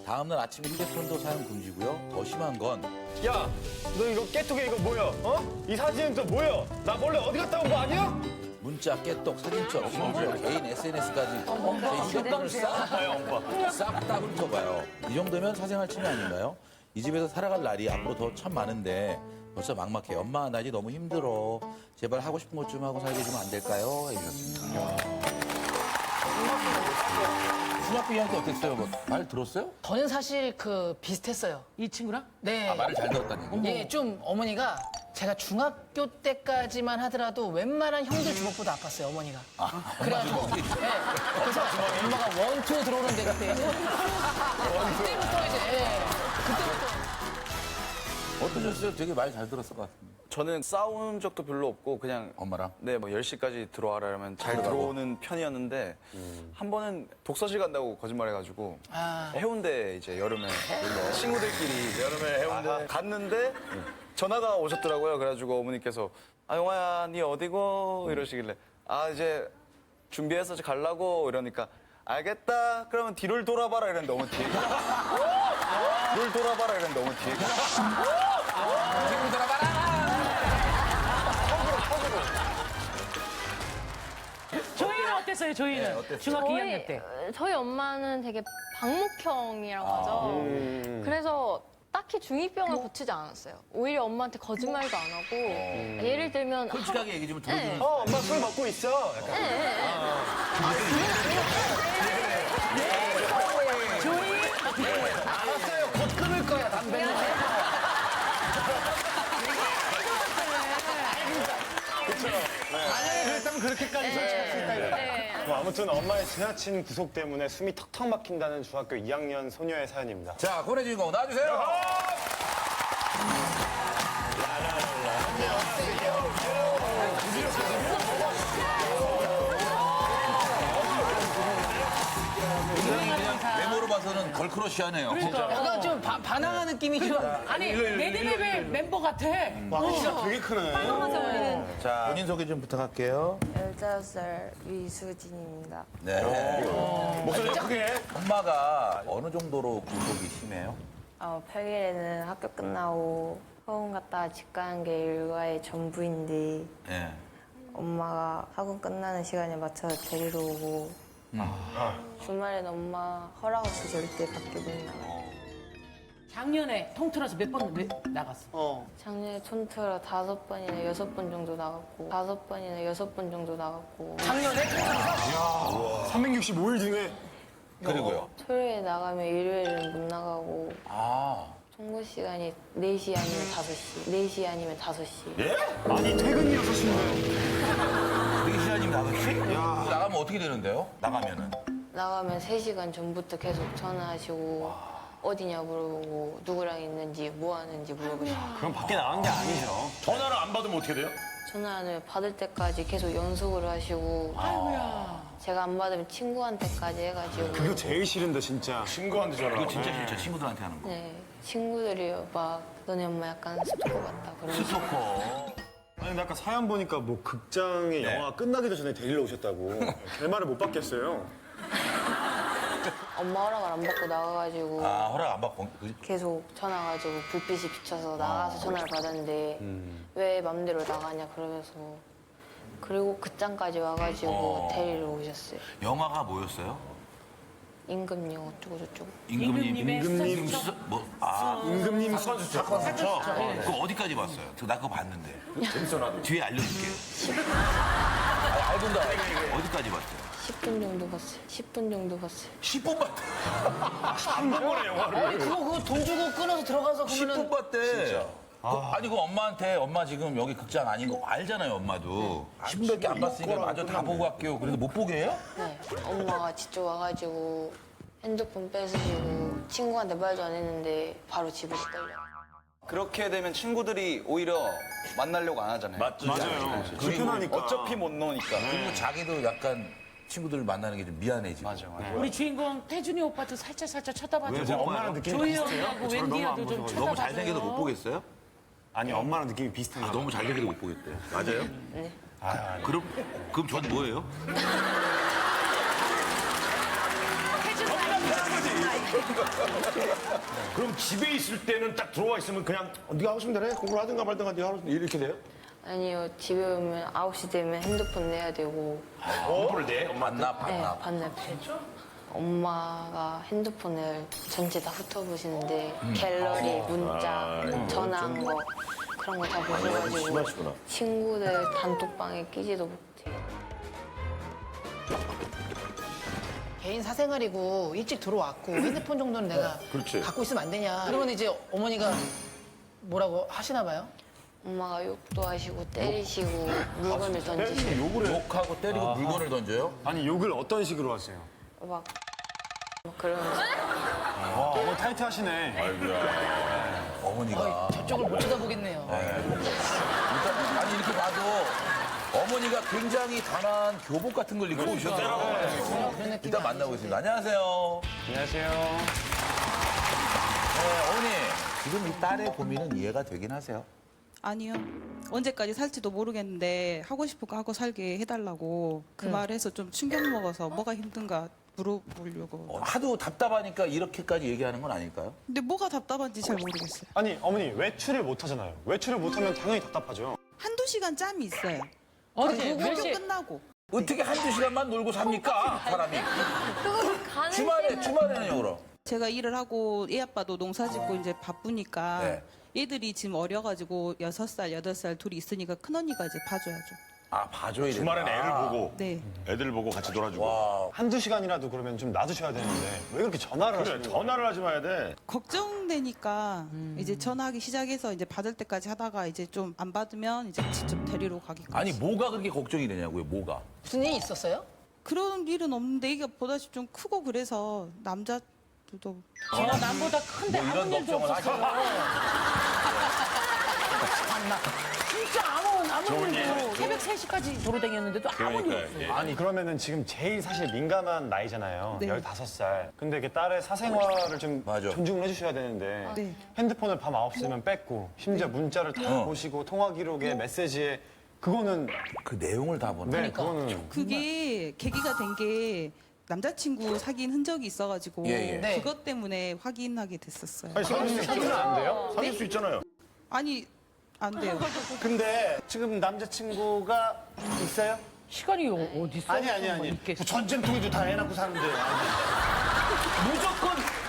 다음날 아침에 휴대폰도 사용 금지고요. 더 심한 건 야, 너 이거 깨톡에 이거 뭐야? 이 사진은 또 뭐야? 나 몰래 어디 갔다 온 거 아니야? 문자, 깨톡, 사진첩, 심지어 개인 SNS까지 제 휴대폰을 싹 다 훑어봐요. 이 정도면 사생활 침해 아닌가요? 이 집에서 살아갈 날이 앞으로 더 참 많은데 벌써 막막해요. 엄마 나 이제 너무 힘들어. 제발 하고 싶은 것 좀 하고 살게 해주면 안 될까요? 해주셨습니다. 중학교 2학년 때 어땠어요? 말 들었어요? 저는 사실 비슷했어요. 이 친구랑? 네. 말을 잘 들었다는 얘기. 예, 좀 어머니가 제가 중학교 때까지만 하더라도 웬만한 형들 주먹보다 아팠어요, 어머니가. 그래가지고, 네. 그래서 엄마가 원투 들어오는데 그때. 그때부터 이제, 그때부터. 어떠셨어요? 되게 말 잘 들었을 것 같은데. 저는 싸운 적도 별로 없고 그냥 엄마랑? 네, 10시까지 들어와라면 잘 들어오는 편이었는데 한 번은 독서실 간다고 거짓말해가지고 해운대 이제 여름에 친구들끼리 여름에 해운대 갔는데 전화가 오셨더라고요. 그래가지고 어머니께서 영화야 니 어디고 이러시길래 이제 준비해서 가려고 이러니까 알겠다 그러면 뒤를 돌아봐라 이랬는데 어머니 뒤에 물 돌아봐라 이랬는데 너무 뒤에. 지금 돌아봐라. 조이는 어땠어요? 조이는 중학교 2학년 때. 저희 엄마는 되게 방목형이라고 하죠. 그래서 딱히 중2병을 고치지 않았어요. 오히려 엄마한테 거짓말도 안 하고 예를 들면 솔직하게 얘기 좀 들어주는. 엄마 술 먹고 있어. 알았어요. 곧 끊을 거야, 담배는. 만약에 그랬다면 그렇게까지 솔직할 수 있다. 이거. 뭐 아무튼 엄마의 지나친 구속 때문에 숨이 턱턱 막힌다는 중학교 2학년 소녀의 사연입니다. 자, 고래 주인공 나와주세요. 외모로 봐서는 걸크러쉬하네요. 약간 좀 반항아 느낌이 좀. 아니 레드벨벳 멤버 같아. 와, 진짜 되게 크네. 자, 본인 소개 좀 부탁할게요. 15살 위수진입니다. 네. 목소리 크게. 엄마가 어느 정도로 구속이 심해요? 평일에는 학교 끝나고 학원 갔다가 집 가는 게 일과의 전부인데 네. 엄마가 학원 끝나는 시간에 맞춰서 데리러 오고 주말에는 엄마 허락 없이 절대 밖에 못 나가요. 작년에 통틀어서 몇 번 나갔어? 작년에 통틀어 5번이나 6번 정도 나갔고 5번이나 6번 정도 나갔고 작년에? 365일 중에. 그리고요? 토요일에 나가면 일요일은 못 나가고 아. 통고 시간이 4시 아니면 5시 4시 아니면 5시 예? 아니, 퇴근이 6시인데. 되게 시간이면 5시? 나가면 어떻게 되는데요? 나가면은? 나가면 3시간 전부터 계속 전화하시고 어디냐 물어보고 누구랑 있는지 뭐 하는지 물어보시고 그럼 밖에 나간 게 아니죠. 전화를 안 받으면 어떻게 돼요? 전화를 받을 때까지 계속 연속을 하시고 제가 안 받으면 친구한테까지 해가지고 그거 제일 싫은데, 진짜. 친구한테 전화. 이거 진짜 진짜 친구들한테 하는 거. 네 친구들이 막 너네 엄마 약간 스토커 같다 그러면서 스토커. 아니, 근데 아까 사연 보니까 뭐 극장의 영화가 끝나기도 전에 데리러 오셨다고. 결말을 못 받겠어요. 엄마 허락을 안 받고 나가가지고 아, 허락 안 받고. 계속 전화 가지고 불빛이 비쳐서 나가서 전화를 받았는데 왜 맘대로 나가냐 그러면서 그리고 극장까지 와가지고 데리러 오셨어요. 영화가 뭐였어요? 임금님 어쩌고 저쩌고. 임금님 수사, 뭐, 아. 임금님 사건 수첩. 그거 어디까지 봤어요? 나 그거 봤는데. 재밌어, 나도. 뒤에 알려줄게. 알던가. 어디까지 봤어요? 10분 정도 봤어요. 10분 정도 봤어요. 10분 봤대. 한 번에 영화를. 그거 돈 주고 끊어서 들어가서 그러면은 10분 봤대. 진짜. 아니, 그 엄마한테 엄마 지금 여기 극장 아닌 거 알잖아요, 엄마도. 10분밖에 안 봤으니까 마저 다 보고 갈게요. 그래도 못 보게 해요? 네. 엄마가 직접 와가지고 핸드폰 뺏으시고 친구한테 말도 안 했는데 바로 집에서 떨려. 그렇게 되면 친구들이 오히려 만나려고 안 하잖아요. 맞아요. 불편하니까. 어차피 못 노니까. 그리고 자기도 약간 친구들 만나는 게 좀 미안해지고. 맞아. 우리 주인공 태준이 오빠도 살짝 쳐다봐줘. 왜 엄마랑 느낌이 조이 비슷해요? 형하고 저를 너무 안 웬디아도 좀 보셔가지고. 쳐다봐줘요. 너무 잘생겨서 못 보겠어요? 아니, 엄마랑 느낌이 비슷해요. 아, 너무 잘생겨서 못 보겠대. 맞아요? 네. 그럼 전 뭐예요? 그럼 집에 있을 때는 딱 들어와 있으면 그냥 네가 하고 싶은 대로 해. 공부를 하든가 말든가 네가 하고 싶은 대로 이렇게 돼요? 아니요. 집에 오면 9시 되면 핸드폰 내야 되고 공부를 내? 엄마 만나, 네, 만나. 반납해. 엄마가 핸드폰을 전체 다 훑어보시는데 갤러리, 문자, 전화한 거 그런 거 다 보셔가지고 심하시구나. 친구들 단톡방에 끼지도 못해. 개인 사생활이고 일찍 들어왔고 핸드폰 정도는 내가 그렇지. 갖고 있으면 안 되냐. 그러면 이제 어머니가 뭐라고 하시나 봐요? 엄마가 욕도 하시고 때리시고 물건을 던지시고 욕하고 때리고 물건을 던져요? 아니, 욕을 어떤 식으로 하세요? 막 그러면서 와, 어머 타이트 하시네. 어머니가. 저쪽을 못 쳐다보겠네요. 일단, 아니, 이렇게 봐도 어머니가 굉장히 단아한 교복 같은 걸 입고 오셨어요. 일단 만나보겠습니다. 안녕하세요. 안녕하세요. 네, 어머니. 지금 이 딸의 고민은 이해가 되긴 하세요? 아니요. 언제까지 살지도 모르겠는데 하고 싶은 거 하고 살게 해달라고 그 말해서 좀 충격 먹어서 뭐가 힘든가 물어보려고. 하도 답답하니까 이렇게까지 얘기하는 건 아닐까요? 근데 뭐가 답답한지 잘 모르겠어요. 아니 어머니 외출을 못 하잖아요. 외출을 못 하면 당연히 답답하죠. 한두 시간 짬이 있어요. 어디 몇 학교 시? 끝나고. 어떻게 한두 시간만 놀고 삽니까, 사람이? 주말에는요, 그럼? 제가 일을 하고 애 아빠도 농사 짓고 이제 바쁘니까 네. 얘들이 지금 어려가지고 6살, 8살 둘이 있으니까 큰언니가 이제 봐줘야죠. 아, 봐줘야 돼. 주말엔 애를 보고 네. 애들 보고 같이 놀아주고. 한두 시간이라도 그러면 좀 놔두셔야 되는데 왜 그렇게 전화를 그래, 하시는 거예요? 전화를 하지 마야 돼. 걱정되니까 이제 전화하기 시작해서 이제 받을 때까지 하다가 이제 좀 안 받으면 이제 직접 데리러 가기까지. 아니, 뭐가 그렇게 걱정이 되냐고요, 뭐가? 무슨 일이 있었어요? 그런 일은 없는데 이게 보다시피 좀 크고 그래서 남자들도 제가 남보다 큰데 뭐 이런 아무 일도 걱정을 없었어요. 참나. 진짜 아무 일도 새벽 3시까지 돌아다녔는데도 아무 일 없어요. 아니 그러면은 지금 제일 사실 민감한 나이잖아요. 네. 15살. 근데 이게 딸의 사생활을 좀 맞아. 존중을 해주셔야 되는데 네. 핸드폰을 밤 9시면 뺐고 심지어 문자를 다 보시고 통화 기록에 메시지에 그거는 그 내용을 다 보는 네 그거는 그게 계기가 된 게 남자친구 사귄 흔적이 있어가지고 예, 예. 네. 그것 때문에 확인하게 됐었어요. 아니 사귀면 안 돼요? 사귈 수 있잖아요. 아니 안 돼요. 근데 지금 남자친구가 있어요? 시간이 어디 있어? 아니. 있겠어. 전쟁통에도 다 해놓고 사는데.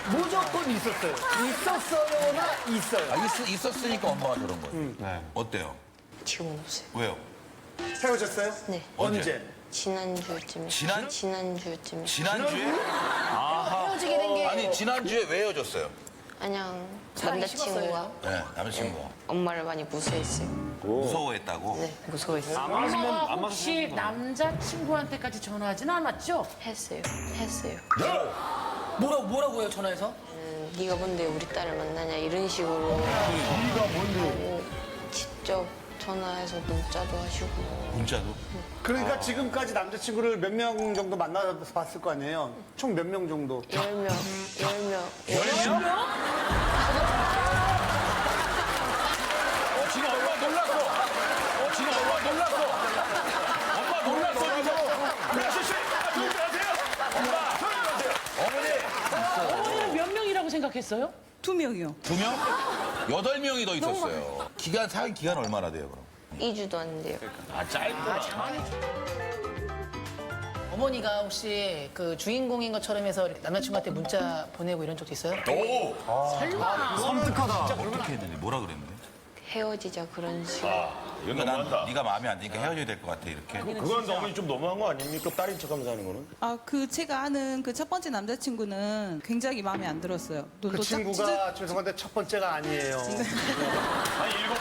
무조건 있었어요. 있었어요나 있어요. 아, 있었으니까 엄마가 저런 거예요. 네. 어때요? 지금 없어요. 왜요? 헤어졌어요? 네. 언제? 지난주쯤에. 지난주에? 지난주쯤에. 헤어지게 된 게 아니, 지난주에 왜 헤어졌어요? 그냥 사랑이 남자친구가 네, 남자친구가. 엄마를 많이 무서워했어요. 무서워했다고? 네, 무서워했어요. 엄마가 혹시 남자친구한테까지 전화하진 않았죠? 했어요. 뭐라고요 전화해서? 네가 뭔데 우리 딸을 만나냐 이런 식으로 하고 직접 전화해서 문자도 하시고 문자도? 그러니까 지금까지 남자친구를 몇 명 정도 만나봤을 거 아니에요? 총 몇 명 정도? 10명. 지금 엄마 놀랐어. 지금 엄마 놀랐어. 엄마 놀랐어, 지금. 아저씨, 조용히 하세요. 엄마, 조용히 하세요. 어머니. 어머니는 몇 명이라고 생각했어요? 2명이요. 2명? 8명이 더 있었어요. 사귄 기간 얼마나 돼요, 그럼? 2주도 안 돼요. 아, 짧구나. 어머니가 혹시 그 주인공인 것처럼 해서 남자친구한테 문자 보내고 이런 적도 있어요? 오! 설마. 섬뜩하다. 진짜 어떻게 했는데? 뭐라 그랬는데? 헤어지자 그런 식으로. 이건 그러니까 너무한다. 네가 마음에 안 드니까 헤어져야 될 것 같아, 이렇게. 그건 어머니 좀 너무한 거 아닙니까? 딸인 척하면서 하는 거는? 제가 아는 그 첫 번째 남자친구는 굉장히 마음에 안 들었어요. 그 눈도 친구가 죄송한데 첫 번째가 아니에요. 아니,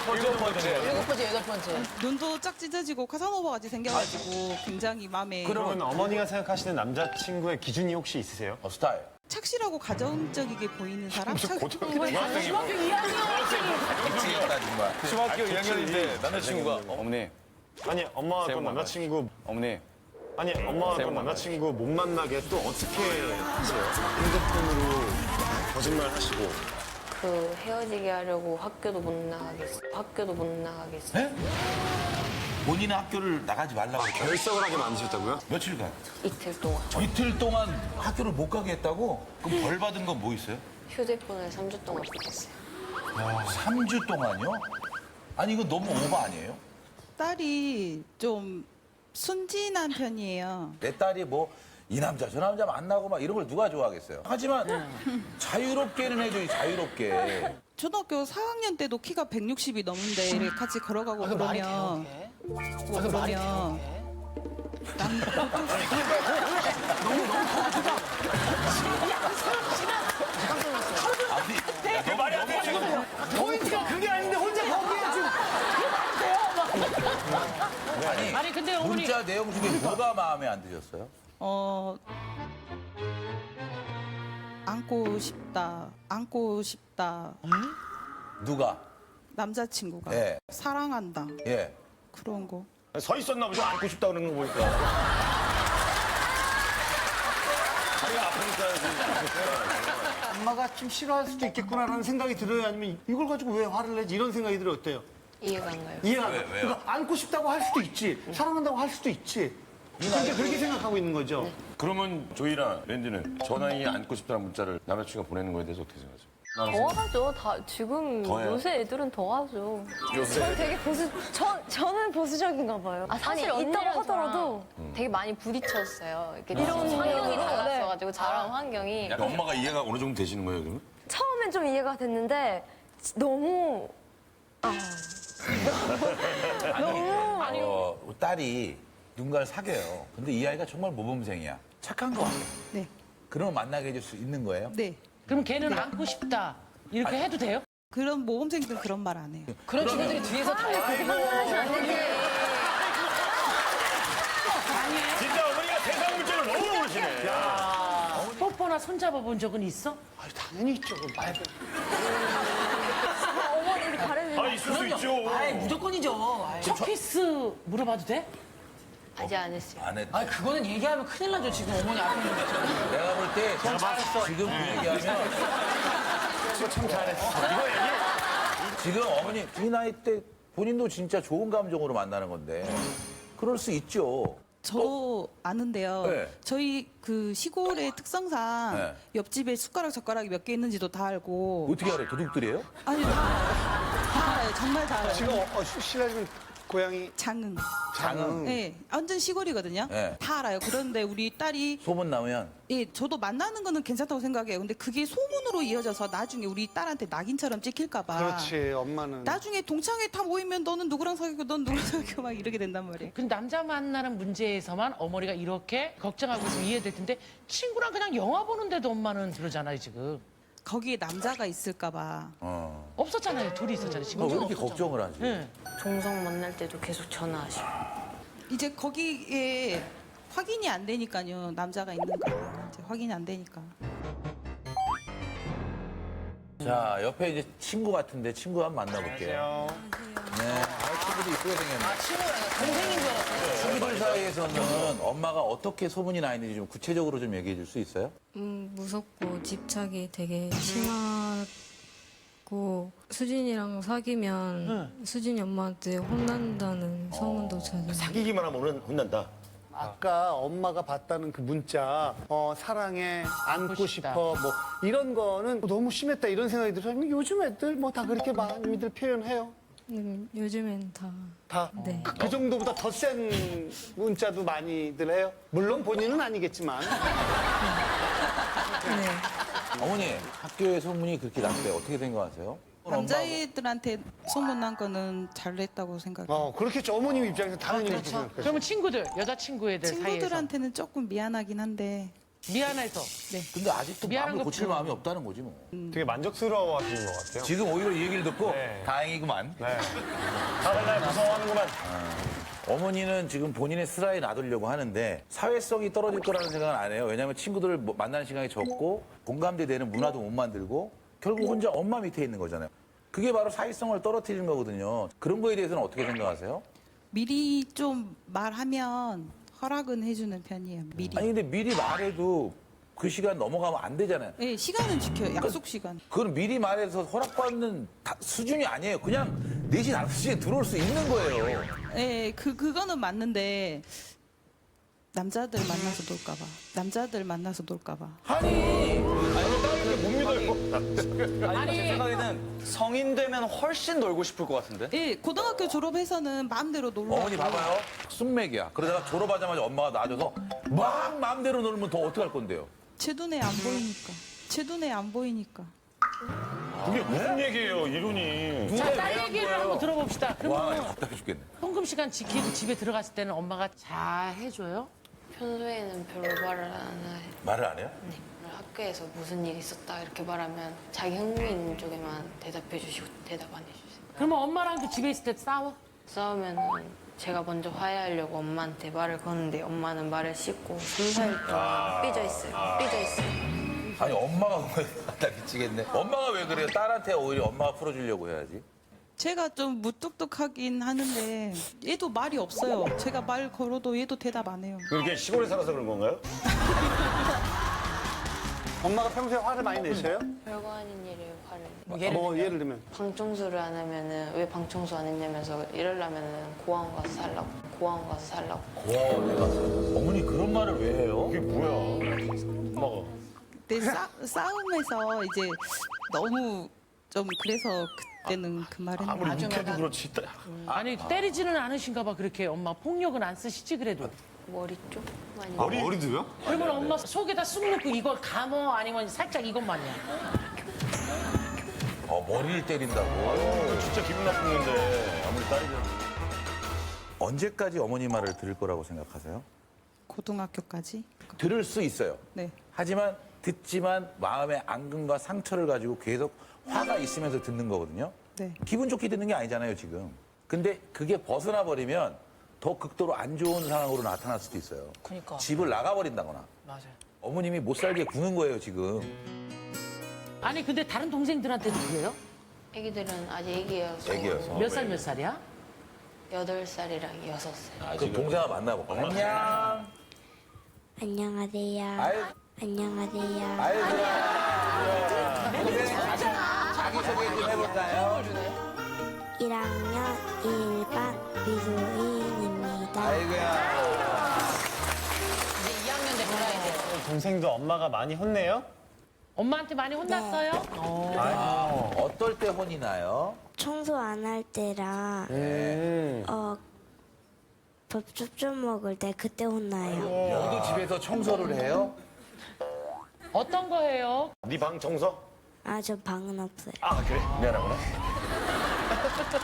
7번째. 7번째, 8번째. 눈도 짝 찢어지고 카사노바 같이 생겨가지고 굉장히 마음에 그러면 어머니가 생각하시는 남자친구의 기준이 혹시 있으세요? 스타일. 착실하고 가정적이게 보이는 사람? 중학교 2학년 미치겠다, 정말. 중학교 2학년인데 남자친구가 어머니. 아니 엄마가 그럼 남자친구 어머니 아니 엄마가 그럼 남자친구 못 만나게 또 어떻게 하세요? 핸드폰으로 거짓말 하시고 그 헤어지게 하려고 학교도 못 나가겠어. 네? 본인의 학교를 나가지 말라고 결석을 하게 만드셨다고요? 며칠간? 이틀 동안 이틀 동안 학교를 못 가게 했다고? 그럼 벌 받은 건 뭐 있어요? 휴대폰을 3주 동안 뺐어요. 3주 동안요? 아니, 이거 너무 오버 아니에요? 딸이 좀 순진한 편이에요. 내 딸이 뭐 이 남자 저 남자 만나고 막 이런 걸 누가 좋아하겠어요? 하지만 자유롭게는 해줘요, 자유롭게. 초등학교 4학년 때도 키가 160이 넘는데 이렇게 같이 걸어가고 그러면 그러면 내 말이 안 돼, 지금. 포인트가 그게 아닌데 혼자 거기에 지금. 아니, 근데 어머니 문자 내용 중에 뭐가 마음에 안 드셨어요? 안고 싶다. 누가? 남자친구가 예. 사랑한다. 예. 그런 거. 서 있었나 보죠. 안고 싶다 그러는 거 보니까. 다리가 아프니까. 엄마가 좀 싫어할 수도 있겠구나라는 생각이 들어요? 아니면 이걸 가지고 왜 화를 내지? 이런 생각이 들어요? 어때요? 이해가 안 가요. 이해가 안 왜, 가요. 왜요? 그러니까 안고 싶다고 할 수도 있지. 사랑한다고 할 수도 있지. 그러니까 그렇게 생각하고 있는 거죠? 그러면 조이나 랜디는 저 나이에 안고 싶다는 문자를 남자친구가 보내는 거에 대해서 어떻게 생각하세요? 더하죠. 지금 더해요? 요새 애들은 더하죠. 요새? 전 되게 저는 보수적인가 봐요. 아니, 있다고 하더라도 되게 많이 부딪혔어요. 이렇게 이런 환경이 달랐어가지고 저랑 환경이. 약간 엄마가 이해가 어느 정도 되시는 거예요, 그러면? 처음엔 좀 이해가 됐는데 너무 아니, 딸이 누군가를 사귀어요. 근데 이 아이가 정말 모범생이야. 착한 거 같아. 네. 그러면 만나게 해줄 수 있는 거예요? 네. 그럼 걔는 안고 싶다 이렇게 해도 돼요? 그런 모범생들은 그런 말 안 해요. 그런 친구들이 뒤에서 다 그렇게 판단하시면 안 되지. 진짜 어머니가 세상 물정을 너무 모르시네. 뽀뽀나 손잡아 본 적은 있어? 당연히 있죠. 말도. 어머니 가르쳐. 있을 수 있죠. 아이, 무조건이죠. 아이. 첫 키스 물어봐도 돼? 아직 안 했어요. 안 했. 아니, 그거는 얘기하면 큰일 나죠, 지금 어머니 앞에 있는 거. 내가 볼 때 지금 그 얘기하면 참 잘했어. 지금 어머니 이 나이 때 본인도 진짜 좋은 감정으로 만나는 건데 그럴 수 있죠. 저도 아는데요. 네. 저희 그 시골의 특성상 네. 옆집에 숟가락 젓가락이 몇 개 있는지도 다 알고. 어떻게 알아요? 도둑들이에요? 아니 다 알아요. 정말 다 알아요. 지금 실례지만 고향이 장흥. 장흥. 네, 완전 시골이거든요. 네. 다 알아요. 그런데 우리 딸이 소문 나면 예, 저도 만나는 거는 괜찮다고 생각해요. 근데 그게 소문으로 이어져서 나중에 우리 딸한테 낙인처럼 찍힐까봐. 그렇지 엄마는. 나중에 동창회 다 모이면 너는 누구랑 사귀고 넌 누구랑 사귀고 막 이렇게 된단 말이에요. 그 남자 만나는 문제에서만 어머니가 이렇게 걱정하고 있으면 이해될 텐데 친구랑 그냥 영화 보는데도 엄마는 그러잖아요 지금. 거기에 남자가 있을까봐. 없었잖아요. 둘이 있었잖아요. 지금 왜 이렇게 걱정을 하지? 네. 동성 만날 때도 계속 전화하시고. 이제 거기에 확인이 안 되니까요. 남자가 있는가 이제 확인이 안 되니까. 자 옆에 이제 친구 같은데 친구 한번 만나볼게요. 네, 친구도 이쁘게 생겼네. 친구가 동생인 줄 알았어요. 친구들 사이에서는 엄마가 어떻게 소문이 나 있는지 좀 구체적으로 좀 얘기해 줄 수 있어요? 무섭고 집착이 되게 심하고 수진이랑 사귀면 수진이 엄마한테 혼난다는 소문도 찾아요. 사귀기만 하면 혼난다. 아까 엄마가 봤다는 그 문자, 사랑해, 안고 싶어, 뭐 이런 거는 너무 심했다 이런 생각이 들어요. 요즘 애들 뭐 다 그렇게 많이들 표현해요. 요즘엔 다 네. 그 정도보다 더 센 문자도 많이들 해요. 물론 본인은 아니겠지만. 어머니 학교에 소문이 그렇게 났대요. 어떻게 생각하세요? 남자애들한테 소문난 거는 잘했다고 생각해요. 그렇겠죠. 어머님 입장에서 당연히 그렇게 그렇죠. 생각하죠. 그러면 친구들, 여자친구 애들 사이에서 친구들한테는 조금 미안하긴 한데. 미안해서. 네. 근데 아직도 미안한 마음을 거 고칠 마음이 없다는 거지 뭐. 되게 만족스러워 하시는 것 같아요. 지금 오히려 이 얘기를 듣고 다행이구만. 네. 다들 날 무서워하는구만. 어머니는 지금 본인의 슬하에 놔두려고 하는데 사회성이 떨어질 거라는 생각은 안 해요. 왜냐하면 친구들을 만나는 시간이 적고 공감대 되는 문화도 못 만들고 결국 혼자 엄마 밑에 있는 거잖아요. 그게 바로 사회성을 떨어뜨리는 거거든요. 그런 거에 대해서는 어떻게 생각하세요? 미리 좀 말하면 허락은 해주는 편이에요. 미리. 아니 근데 미리 말해도 그 시간 넘어가면 안 되잖아요. 네, 시간은 지켜요. 약속 시간. 그건 미리 말해서 허락받는 수준이 아니에요. 그냥 4시, 5시에 들어올 수 있는 거예요. 네, 그거는 맞는데 남자들 만나서 놀까봐. 남자들 만나서 놀까봐. 제 생각에는 성인 되면 훨씬 놀고 싶을 것 같은데? 예, 고등학교 졸업해서는 마음대로 놀러. 어머니 봐봐요. 숙맥이야. 그러다가 졸업하자마자 엄마가 놔줘서 막 마음대로 놀면 더 어떡할 건데요? 제 눈에 안 보이니까. 제 눈에 안 보이니까. 그게 무슨 얘기예요, 이론이. 자, 딸 얘기를 한번 들어봅시다. 와, 그러면 답답해 죽겠네. 통금 시간 지키고 집에 들어갔을 때는 엄마가 잘 해줘요? 평소에는 별로 말을 안 해요. 말을 안 해요? 네. 학교에서 무슨 일이 있었다 이렇게 말하면 자기 흥미 있는 쪽에만 대답해 주시고 대답 안 해주세요. 그러면 엄마랑 그 집에 있을 때 싸워? 싸우면은 제가 먼저 화해하려고 엄마한테 말을 거는데 엄마는 말을 씹고 3, 4일 동안 삐져 있어요. 삐져 있어요. 아니 엄마가 왜 나 미치겠네. 엄마가 왜 그래요? 딸한테 오히려 엄마가 풀어주려고 해야지. 제가 좀 무뚝뚝하긴 하는데 얘도 말이 없어요. 제가 말 걸어도 얘도 대답 안 해요. 그게 시골에 살아서 그런 건가요? 엄마가 평소에 화를 많이 내셔요? 별거 아닌 일에 화를 화를 뭐 예를 들면 방 청소를 안 하면은 왜 방 청소 안 했냐면서 이러려면은 고아원 가서 살라고 고아원에 가서. 어머니 그런 말을 왜 해요? 이게 뭐야? 엄마가. 그때 싸움에서 이제 너무 좀 그래서 그때는 그 말을 아무리 했는데 묵혀도 그렇지. 아니 때리지는 않으신가 봐 그렇게 엄마 폭력은 안 쓰시지 그래도. 머리 쪽 많이 머리도요? 그러면 엄마 속에다 쑥 넣고 이걸 감어 아니면 살짝 이것만이야. 머리를 때린다고? 진짜 기분 나쁜 건데 아무리 딸이든. 언제까지 어머니 말을 들을 거라고 생각하세요? 고등학교까지. 들을 수 있어요. 네. 하지만 듣지만 마음의 앙금과 상처를 가지고 계속 화가 있으면서 듣는 거거든요. 네. 기분 좋게 듣는 게 아니잖아요, 지금. 근데 그게 벗어나 버리면 더 극도로 안 좋은 상황으로 나타날 수도 있어요. 그러니까. 집을 나가버린다거나. 맞아요. 어머님이 못 살게 구는 거예요, 지금. 아니 근데 다른 동생들한테는 그래요? 애기들은 아직 애기여서 애기여서. 몇 살 몇 살이야? 8살이랑 6살. 그 동생아 만나볼까? 안녕. 안녕하세요. 아유, 안녕하세요. 아유, 자기 소개 좀 해볼까요? 1학년 1반 미소인입니다. 아이고야. 이제 2학년 때 골라야 돼요. 동생도 엄마가 많이 혼내요? 엄마한테 많이 혼났어요? 어떨 때 혼이 나요? 청소 안 할 때랑 밥죽 좀 먹을 때 그때 혼나요. 너도 집에서 청소를 해요? 어떤 거 해요? 네 방 청소? 아, 저 방은 없어요. 아 그래? 미안하구나.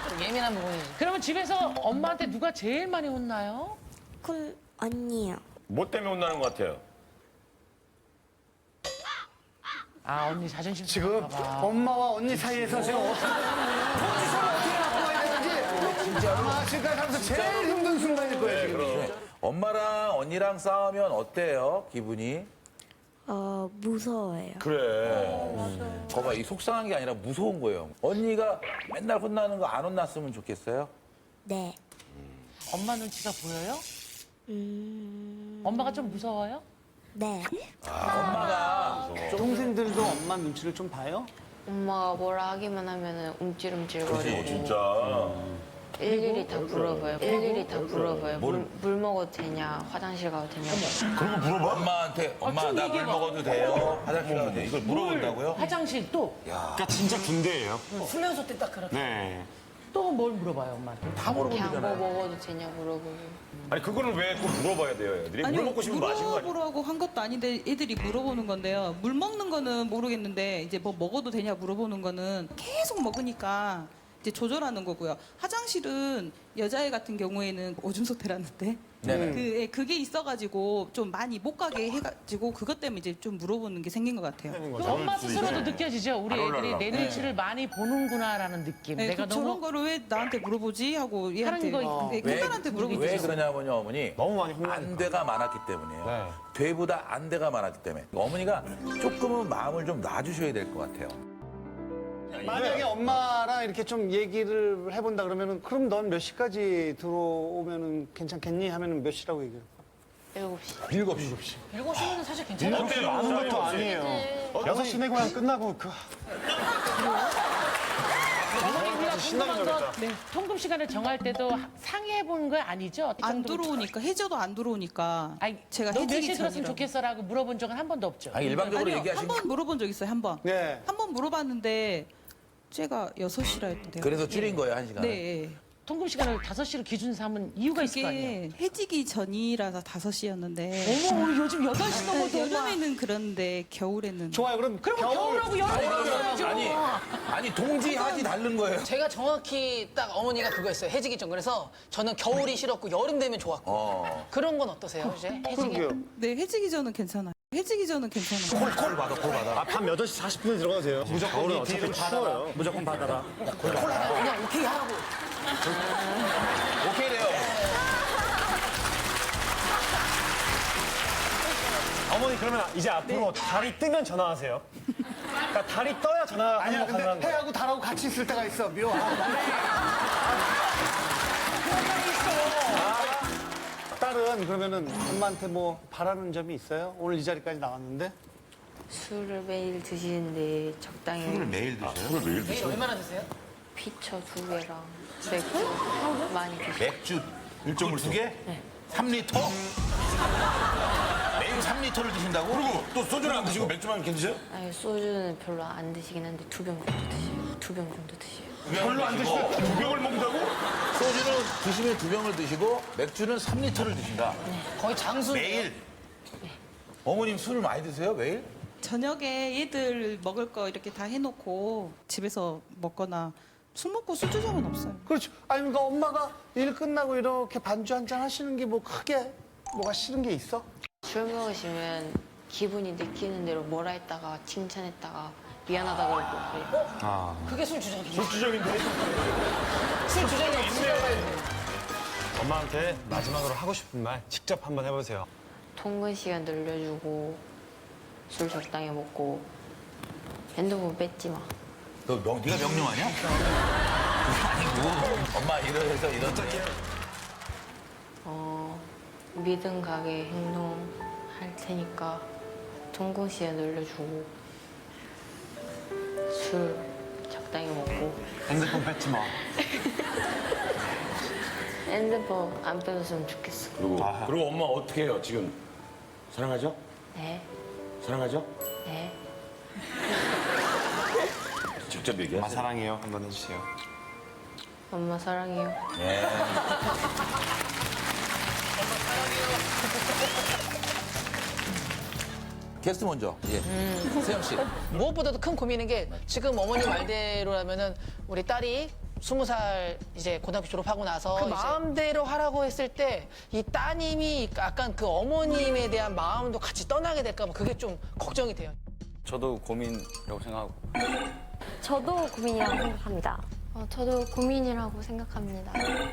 좀 예민한 부분이지. 그러면 집에서 엄마한테 누가 제일 많이 혼나요? 언니요. 뭐 때문에 혼나는 것 같아요? 아 언니 자존심 지금 상할까 봐. 엄마와 언니 사이에서 지금 포지션을 어떻게 바꿔야 되는지 진짜 아마 지금까지 하면서 제일 힘든 순간일 거예요, 지금. 엄마랑 언니랑 싸우면 어때요, 기분이? 무서워요. 그래. 거봐, 이 속상한 게 아니라 무서운 거예요. 언니가 맨날 혼나는 거 안 혼났으면 좋겠어요? 네. 엄마 눈치가 보여요? 엄마가 좀 무서워요? 네. 엄마가 동생들도 엄마 눈치를 좀 봐요? 엄마가 뭐라 하기만 하면은 움찔움찔거리고 진짜. 일일이 다 물어봐요. 일일이 다 물어봐요. 물 먹어도 되냐, 화장실 가도 되냐. 그런 거 물어봐? 엄마한테 엄마 좀 나 물 얘기해봐. 먹어도 돼요? 화장실 가도 돼요? 이걸 물어본다고요? 화장실 또? 그러니까 진짜 군대예요. 훈련소 때 딱 그렇게. 네. 또 뭘 물어봐요 엄마한테? 다 그냥 뭐 물어본다잖아요. 먹어도 되냐 물어보고. 아니 그거는 왜 꼭 물어봐야 돼요, 애들이? 물 먹고 싶으면 마시는 거 아니야? 물어보라고 한 것도 아닌데 애들이 물어보는 건데요. 물 먹는 거는 모르겠는데 이제 뭐 먹어도 되냐 물어보는 거는 계속 먹으니까 이제 조절하는 거고요. 화장실은 여자애 같은 경우에는 오줌 소태라는데 네네. 그게 있어가지고 좀 많이 못 가게 해가지고 그것 때문에 이제 좀 물어보는 게 생긴 것 같아요. 그 엄마 스스로도 느껴지죠? 우리 애들이 내 눈치를 많이 보는구나라는 느낌. 네, 내가 저런 너무 거를 왜 나한테 물어보지 하고 얘한테 하는 거 네, 큰딸한테 물어보지. 왜 그러냐면요, 어머니. 너무 많이 혼나니까. 안 돼가 많았기 때문이에요. 네. 돼보다 안 돼가 많았기 때문에. 어머니가 조금은 마음을 좀 놔주셔야 될 것 같아요. 만약에 엄마랑 이렇게 좀 얘기를 해본다 그러면은 그럼 넌 몇 시까지 들어오면은 괜찮겠니? 하면은 몇 시라고 얘기해요? 7시. 7시. 7시면 사실 괜찮아요. 그렇게 많은 것도 아니에요. 6시 내고 그냥 끝나고 그 어머니 우리가 신나게 궁금한 건 놀겠다. 통금 시간을 정할 때도 상의해 보는 거 아니죠? 이 안 정도로 들어오니까 해저도 안 들어오니까 아니, 제가 너 몇 해지기 시에 들었으면 전이라고. 좋겠어라고 물어본 적은 한 번도 없죠? 아니, 일방적으로 아니요, 얘기하신 한 번 물어본 적 있어요, 한 번. 네. 한 번 물어봤는데 제가 6시라 했던데요. 그래서 줄인 거예요, 1시간. 네. 통금 시간을 5시로 기준 삼은 이유가 있을 거 아니에요? 그게 해지기 전이라서 5시였는데. 어머, 우리 요즘 8시 넘어도 여름에는 그런데 겨울에는. 좋아요. 그럼 겨울하고 여름하고 해야죠. 아니, 동지하지 다른 거예요. 제가 정확히 딱 어머니가 그거 했어요. 해지기 전. 그래서 저는 겨울이 싫었고 여름 되면 좋았고. 그런 건 어떠세요, 이제? 해지기. 네, 해지기 전은 괜찮아요. 해지기 전은 괜찮아요. 콜 받아, 콜 받아. 아, 밤 8시 40분에 들어가도 돼요. 무조건 이 어차피 뒤를 받아라. 추워요. 무조건 받아라. 그냥 오케이 하라고. 오케이래요. 어머니 그러면 이제 앞으로 달이 뜨면 전화하세요. 그러니까 달이 떠야 전화 아니야, 한번 근데 가능한 거예요. 해하고 달하고 같이 있을 때가 있어. 묘. 딸은 그러면은 엄마한테 뭐 바라는 점이 있어요? 오늘 이 자리까지 나왔는데? 술을 매일 드시는데 적당히. 술을 매일 드셔요? 술을 매일 매일 얼마나 드세요? 피처 2개랑 맥주 많이 드시고. 맥주 1.2개? 네. 3리터? 매일 3리터를 드신다고? 그리고 또 소주는 안 드시고 맥주만 이렇게 드세요? 아니 소주는 별로 안 드시긴 한데 2병 정도 드세요. 2병 정도 드세요. 별로 안 드시고 2병을 먹는다고? 소주는 드시면 2병을 드시고 맥주는 3리터를 드신다. 거의 장수. 매일? 어머님 술을 많이 드세요, 매일? 저녁에 얘들 먹을 거 이렇게 다 해놓고 집에서 먹거나 술 먹고 술 주정은 없어요. 그렇죠. 아니, 그러니까 엄마가 일 끝나고 이렇게 반주 한잔 하시는 게 뭐 크게 뭐가 싫은 게 있어? 술 먹으시면 기분이 느끼는 대로 뭐라 했다가 칭찬했다가 미안하다 그러고 그래요. 그게 술 주정이에요. 술 주정인데? 술 주정이 있어요. 엄마한테 마지막으로 하고 싶은 말 직접 한번 해보세요. 통근 시간 늘려주고 술 적당히 먹고 핸드폰 뺏지 마. 네가 명령하냐? 아니고 엄마 이러해서 이렇다. 믿음 가게 행동할 테니까 통근 시간 늘려주고 술 적당히 먹고 핸드폰 뺏지 마. 핸드폰 안 뺏었으면 좋겠어. 그리고 엄마 어떻게 해요, 지금? 사랑하죠? 네, 사랑하죠? 네. 직접 얘기해. 엄마 사랑해요. 한번 해주세요. 엄마 사랑해요. 예. 게스트 먼저. 예. 세영 씨. 무엇보다도 큰 고민인 게 지금 어머니 말대로라면은 우리 딸이 20살 이제 고등학교 졸업하고 나서 그 마음대로 하라고 했을 때 이 따님이 약간 그 어머님에 대한 마음도 같이 떠나게 될까 봐 그게 좀 걱정이 돼요. 저도 고민이라고 생각하고. 저도 고민이라고 생각합니다. 저도 고민이라고 생각합니다.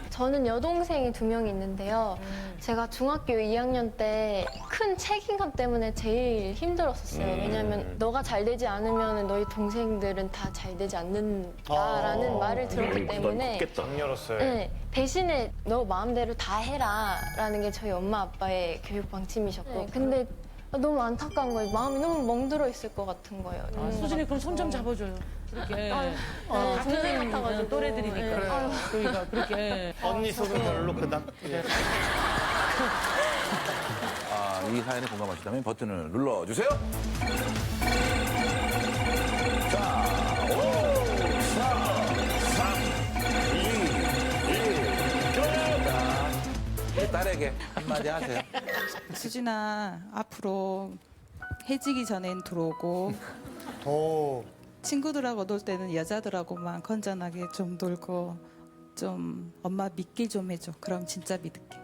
저는 여동생이 2명이 있는데요. 제가 중학교 2학년 때 큰 책임감 때문에 제일 힘들었었어요. 왜냐하면 너가 잘 되지 않으면 너희 동생들은 다 잘 되지 않는다라는 말을 들었기 때문에 네, 대신에 너 마음대로 다 해라라는 게 저희 엄마 아빠의 교육 방침이셨고 근데 너무 안타까운 거예요. 마음이 너무 멍들어 있을 것 같은 거예요. 수진이 그럼 손 좀 잡아줘요. 그렇게. 같은 선생님 같아가지고. 또래들이니까. 그러니까 그렇게. 언니 손은 별로 그닥. 이 사연에 공감하시다면 버튼을 눌러주세요. 자, 5, 4, 3, 2, 1, 딸에게 한마디 하세요. 수진아, 앞으로 해지기 전엔 들어오고 친구들하고 놀 때는 여자들하고만 건전하게 좀 놀고 좀 엄마 믿길 좀 해줘. 그럼 진짜 믿을게.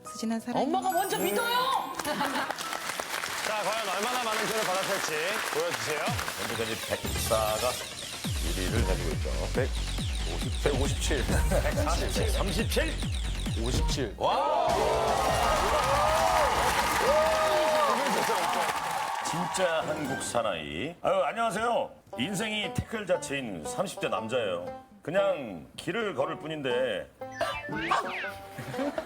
수진아 사랑해. 엄마가 먼저 믿어요. 자, 과연 얼마나 많은 표를 받았을지 보여주세요. 현재까지 백사가 1위를 가지고 있죠. 157. 37. 57. 진짜 한국 사나이. 아유, 안녕하세요. 인생이 태클 자체인 30대 남자예요. 그냥 길을 걸을 뿐인데.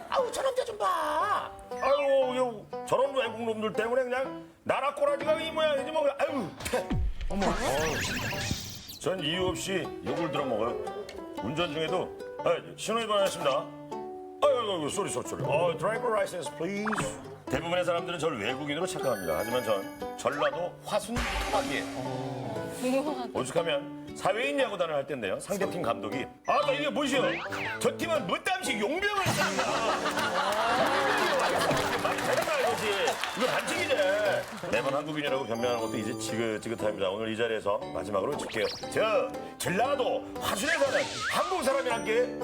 아우, 저런 데 좀 봐. 아유, 저런 외국 놈들 때문에 그냥 나라 꼬라지가 이 모양이지 뭐. 아유. 어머. 전 이유 없이 욕을 들어먹어요. 운전 중에도 신호위반 했습니다. 아유, 쏘리. 드라이버 라이센스 플리즈. 대부분의 사람들은 저를 외국인으로 착각합니다. 하지만 전 전라도 화순 토박이에요. 오죽하면 사회인 야구단을 할 텐데요. 상대팀 감독이 나 이게 뭐시여? 저 팀은 무땀씩 용병을 씁니다. 용병이 와서 많이 데려가야 거지. 이거 반칙이지. 매번 한국인이라고 변명하는 것도 이제 지긋지긋합니다. 오늘 이 자리에서 마지막으로 줄게요. 저 전라도 화순에 사는 한국 사람이란 게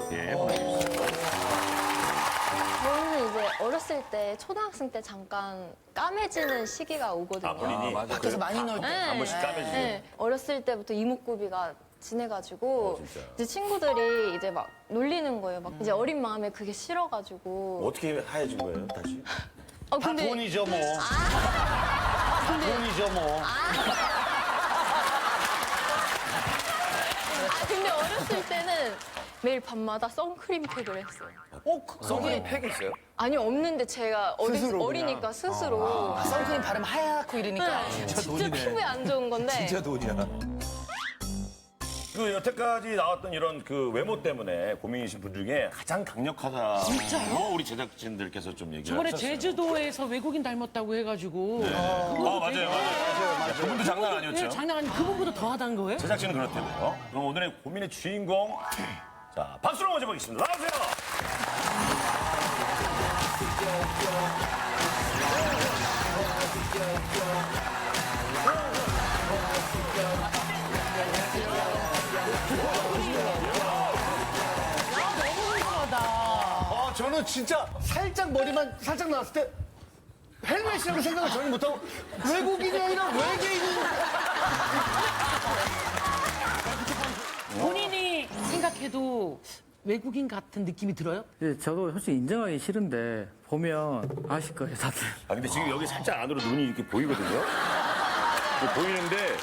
저는 이제 어렸을 때 초등학생 때 잠깐 까매지는 시기가 오거든요. 본인이 밖에서 많이 놀 때. 한 번씩 까매지죠. 네. 어렸을 때부터 이목구비가 진해가지고 이제 친구들이 이제 막 놀리는 거예요. 막 이제 어린 마음에 그게 싫어가지고. 어떻게 하얘진 거예요, 다시? 근데 돈이죠 뭐. 돈이죠 뭐. 근데 어렸을 때는 매일 밤마다 선크림 팩을 했어요. 선크림 팩 있어요? 아니 없는데 제가 스스로 어리니까 스스로 선크림 바르면 하얗고 이러니까. 진짜 피부에 안 좋은 건데 진짜 돈이야. 그 여태까지 나왔던 이런 그 외모 때문에 고민이신 분 중에 가장 강력하다. 진짜요? 우리 제작진들께서 좀 얘기를 저번에 하셨어요. 제주도에서 외국인 닮았다고 해가지고. 네. 맞아요. 그분도 장난 아니었죠. 네, 장난 아니 그분보다 더 하다는 거예요? 제작진은 그렇다고요. 그럼 오늘의 고민의 주인공 자 박수로 모셔보겠습니다. 나와주세요. 저는 진짜 살짝 머리만 살짝 나왔을 때 헬멧이라고 생각을 전혀 못하고 외국인이 아니라 외계인인. 본인이 생각해도 외국인 같은 느낌이 들어요? 예, 저도 솔직히 인정하기 싫은데 보면 아실 거예요, 다들. 아 근데 지금 여기 살짝 안으로 눈이 이렇게 보이거든요. 보이는데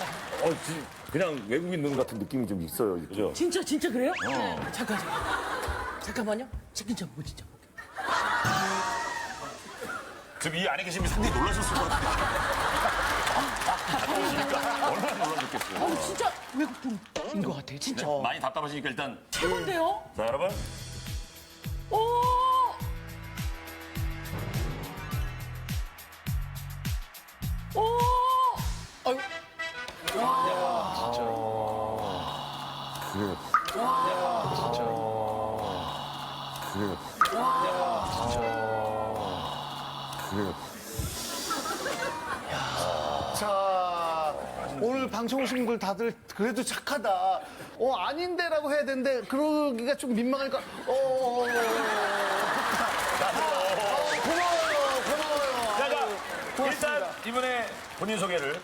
그냥 외국인 눈 같은 느낌이 좀 있어요. 그죠? 진짜 그래요? 네. 잠깐만요. 진짜 뭐 진짜. 지금 이 안에 계신 분이 상당히 놀라셨을 것 같아요. 얼마나 놀라셨겠어요. 아니 진짜 외국분인 것 같아요, 진짜. 많이 답답하시니까 일단 최고인데요? 자 여러분 오! 오! 아유. 자, 오늘 방송 오신 분들 다들 그래도 착하다. 아닌데라고 해야 되는데 그러기가 좀 민망하니까 고마워요. 일단 이번에 본인 소개를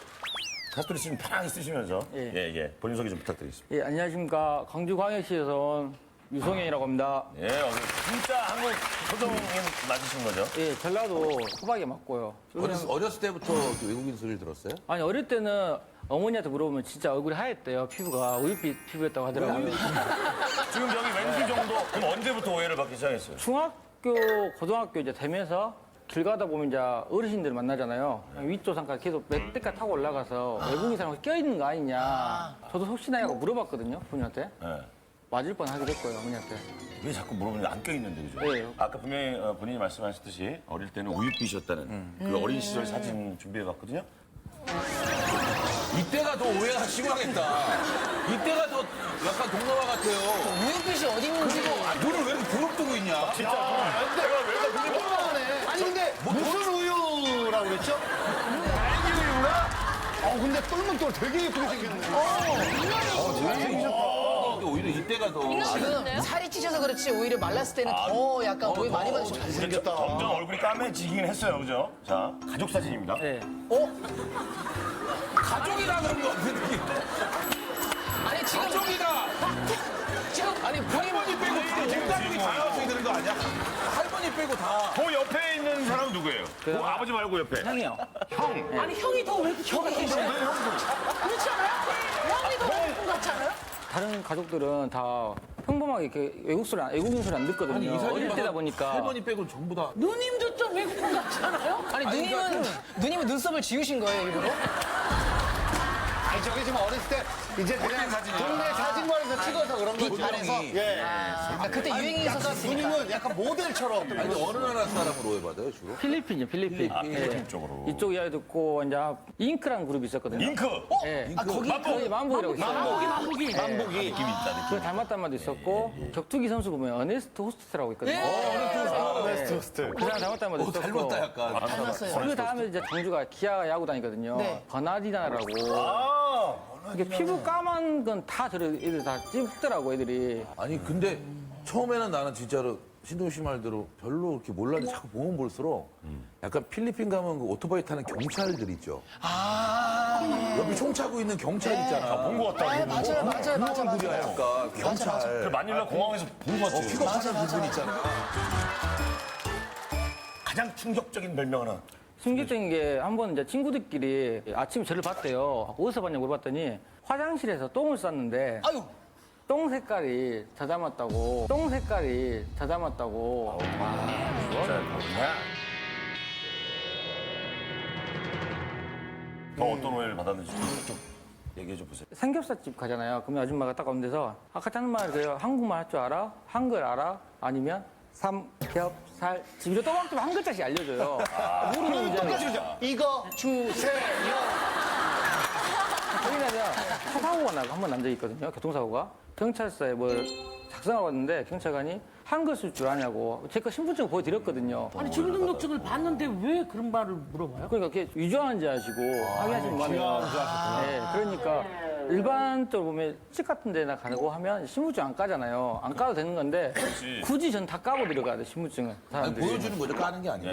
가스토리 씨좀 편하게 쓰시면서 예, 본인 소개 좀 부탁드리겠습니다. 예, 안녕하십니까. 광주광역시에서 온 유성현이라고 합니다. 예, 진짜 한국 소정인 맞으신 거죠? 예, 전라도 토박이 맞고요. 어렸을 때부터 외국인 소리를 들었어요? 아니, 어릴 때는 어머니한테 물어보면 진짜 얼굴이 하얗대요. 피부가 우유빛 피부였다고 하더라고요. 지금 저기 왼수 정도 그럼 언제부터 오해를 받기 시작했어요? 중학교, 고등학교 이제 되면서 길 가다 보면 이제 어르신들 만나잖아요. 윗조상까지 계속 몇 대까 타고 올라가서 외국인 사람과 껴있는 거 아니냐. 저도 혹시나 하고 물어봤거든요, 부모님한테. 맞을 뻔 하기도 했고요, 어머니한테. 왜 자꾸 물어보는데 안 껴있는데, 그죠? 네. 아까 분명히 본인이 말씀하셨듯이 어릴 때는 우유빛이었다는 그 어린 시절 사진 준비해봤거든요. 이때가 더 오해가 심하겠다. 이때가 더 약간 동남아 같아요. 우유빛이 어디 있는지. 그리고 눈을 왜 이렇게 부릅뜨고 있냐? 진짜. 내가 왜 아니 근데 무슨 우유라고 그랬죠? 딸기 우유가? 근데 똘망똘 되게 예쁘게 생겼네. 잘생기셨다. 오히려 이때가 더. 지금 살이 찌셔서 그렇지 오히려 말랐을 때는 더 약간 오해 많이 받으셨어요. 잘생겼다. 점점 얼굴이 까매지긴 했어요, 그죠? 자, 가족 사진입니다. 네. 가족이라 그런 거 같은데. 아니 지금 가족이다. 지금 아니 할머니 빼고 다 동가족이 다 나와서 되는 거 아니야? 할머니 빼고 다. 그 옆에 있는 사람은 누구예요? 그 아버지 말고 옆에. 형이요. 형. 아니 형이 더 외국인 같으세요? 그렇지 않아요? 형이 더 외국인 같지 않아요? 다른 가족들은 다 평범하게 이렇게 외국인 소리 안 듣거든요. 어릴 때다 보니까. 할머니 빼고 전부 다. 누님도 좀 외국인 같지 않아요? 아니 누님은 눈썹을 지우신 거예요 일부러? 아니 저게 지금 어렸을 때 이제 그냥 동네 사진관에서 찍어서 그런 거지. 안에서? 예. 그때 유행이 약간 있었으니까. 누님은 약간 모델처럼. 아니, 어느 나라 사람으로 오해받아요, 주로? 필리핀이요, 필리핀. 필리핀 쪽으로. 이쪽 이야기 듣고 이제 잉크라는 그룹이 있었거든요. 잉크. 예. 거기 거기 만복이라고 있어요. 만복이. 느낌이 있다. 그 닮았단 말도 있었고 격투기 선수 보면 어네스트 호스트라고 있거든요. 어네스트 호스트. 그 사람 닮았단 말도 있었고. 닮았다, 약간. 닮았어요. 그 다음에 이제 장주가 기아 야구 다니거든요. 네. 버나디나라고. 이게 피부 까만 건 다 애들 다 찝더라고 애들이. 아니, 근데 처음에는 나는 진짜로 신동 씨 말대로 별로 그렇게 몰랐는데 자꾸 보면 볼수록 약간 필리핀 가면 그 오토바이 타는 경찰들 있죠. 옆에 총 차고 있는 경찰 있잖아. 본 것 같다. 맞아요. 그들이야, 약간 경찰. 그 마닐라 공항에서 본 것 같아요. 피가 화장 부분 있잖아. 가장 충격적인 별명 하나. 충격적인 게 한 번 이제 친구들끼리 아침에 저를 봤대요. 어디서 봤냐고 물어봤더니 화장실에서 똥을 쌌는데 아유. 똥 색깔이 다 닮았다고. 똥 색깔이 다 닮았다고. 진짜 뭐냐? 더 어떤 오해를 받았는지 좀 얘기해 줘 보세요. 삼겹살집 가잖아요. 그러면 아줌마가 딱 오는 데서 아까 하는 말 그래요. 한국말 할 줄 알아? 한글 알아? 아니면 삼겹살 집으로 또박또박 한 글자씩 알려줘요. 모르는 이제 똑같이 그죠? 이거 주세요. 거기가서 차 사고가 나고 한 번 난 적이 있거든요. 교통사고가. 경찰서에 뭐 작성하고 왔는데 경찰관이 한글 쓸 줄 아냐고. 제 거 신분증 보여드렸거든요. 아니 주민등록증을 봤는데 왜 그런 말을 물어봐요? 그러니까 그게 위조하는지 아시고 확인하시는 거 아니에요. 중요한 줄 아셨구나. 네, 그러니까 일반적으로 보면 집 같은 데나 가고 하면 신분증 안 까잖아요. 안 까도 되는 건데 굳이 전 다 까고 들어가야 돼, 신분증을. 사람들이. 보여주는 거죠. 까는 게 아니고.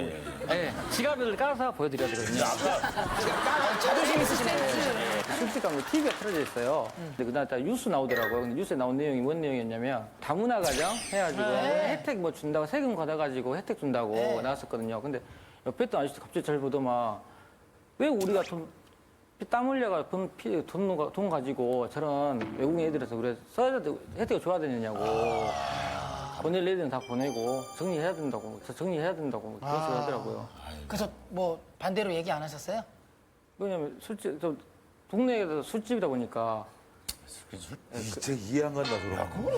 네, 지갑을 까서 보여드려야 되거든요. 자존심 있으시네. 술집 가면 TV가 틀어져 있어요. 근데 그날 딱 뉴스 나오더라고요. 근데 뉴스에 나온 내용이 뭔 내용이었냐면 다문화 가정 해가지고 혜택 뭐 준다고 세금 걷어가지고 혜택 준다고 나왔었거든요. 근데 옆에 있던 아저씨 갑자기 잘 보더만 왜 우리가 땀 흘려가 돈 가지고 저런 외국인 애들에서 그래 써야 돼 혜택을 줘야 되느냐고. 보낼 애들은 다 보내고 정리해야 된다고 정리해야 된다고 그런 식으로 하더라고요. 그래서 뭐 반대로 얘기 안 하셨어요? 왜냐면 술집 동네에서 술집이다 보니까 진짜 이해 안 간다 그러고.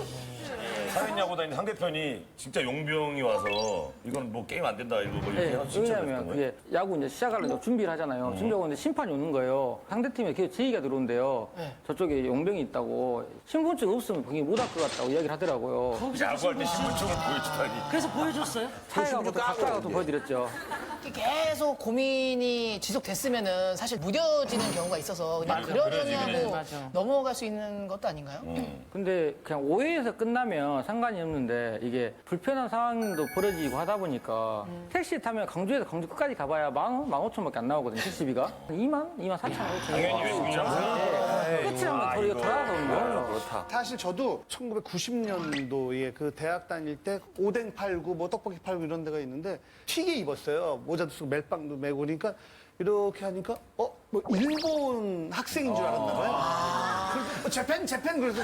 사회냐고 다니는 상대편이 진짜 용병이 와서 이건 뭐 게임 안 된다 이거 뭐 이렇게 해서 진짜 왜냐면 그랬던 거예요? 그게 야구 이제 시작하려고 준비를 하잖아요. 준비하고 있는데 심판이 오는 거예요. 상대팀에 계속 제의가 들어온대요. 저쪽에 용병이 있다고 신분증 없으면 거기 못 할 것 같다고 이야기를 하더라고요. 야구할 때 신분증을 보여주다니. 그래서 보여줬어요? 차에 가서 가까워서 보여드렸죠. 계속 고민이 지속됐으면은 사실 무뎌지는 경우가 있어서 그냥 그러려니 하고 넘어갈 수 있는 것도 아닌가요? 근데 그냥 오해에서 끝나면 상관이 없는데 이게 불편한 상황도 벌어지고 하다 보니까 택시 타면 강주에서 강주 끝까지 가봐야 15,000원밖에 안 나오거든요. 택시비가 24,000원. 당연히 외국인이라서. 끝이 나면 더 이거 돌아가서 오는 거예요. 그렇다. 사실 저도 1990년도에 그 대학 다닐 때 오뎅 팔고 뭐 떡볶이 팔고 이런 데가 있는데 튀게 입었어요. 모자도 쓰고 멜빵도 메고 그러니까 이렇게 하니까 뭐 일본 학생인 줄 알았나 봐요. 그래서 재팬 그래서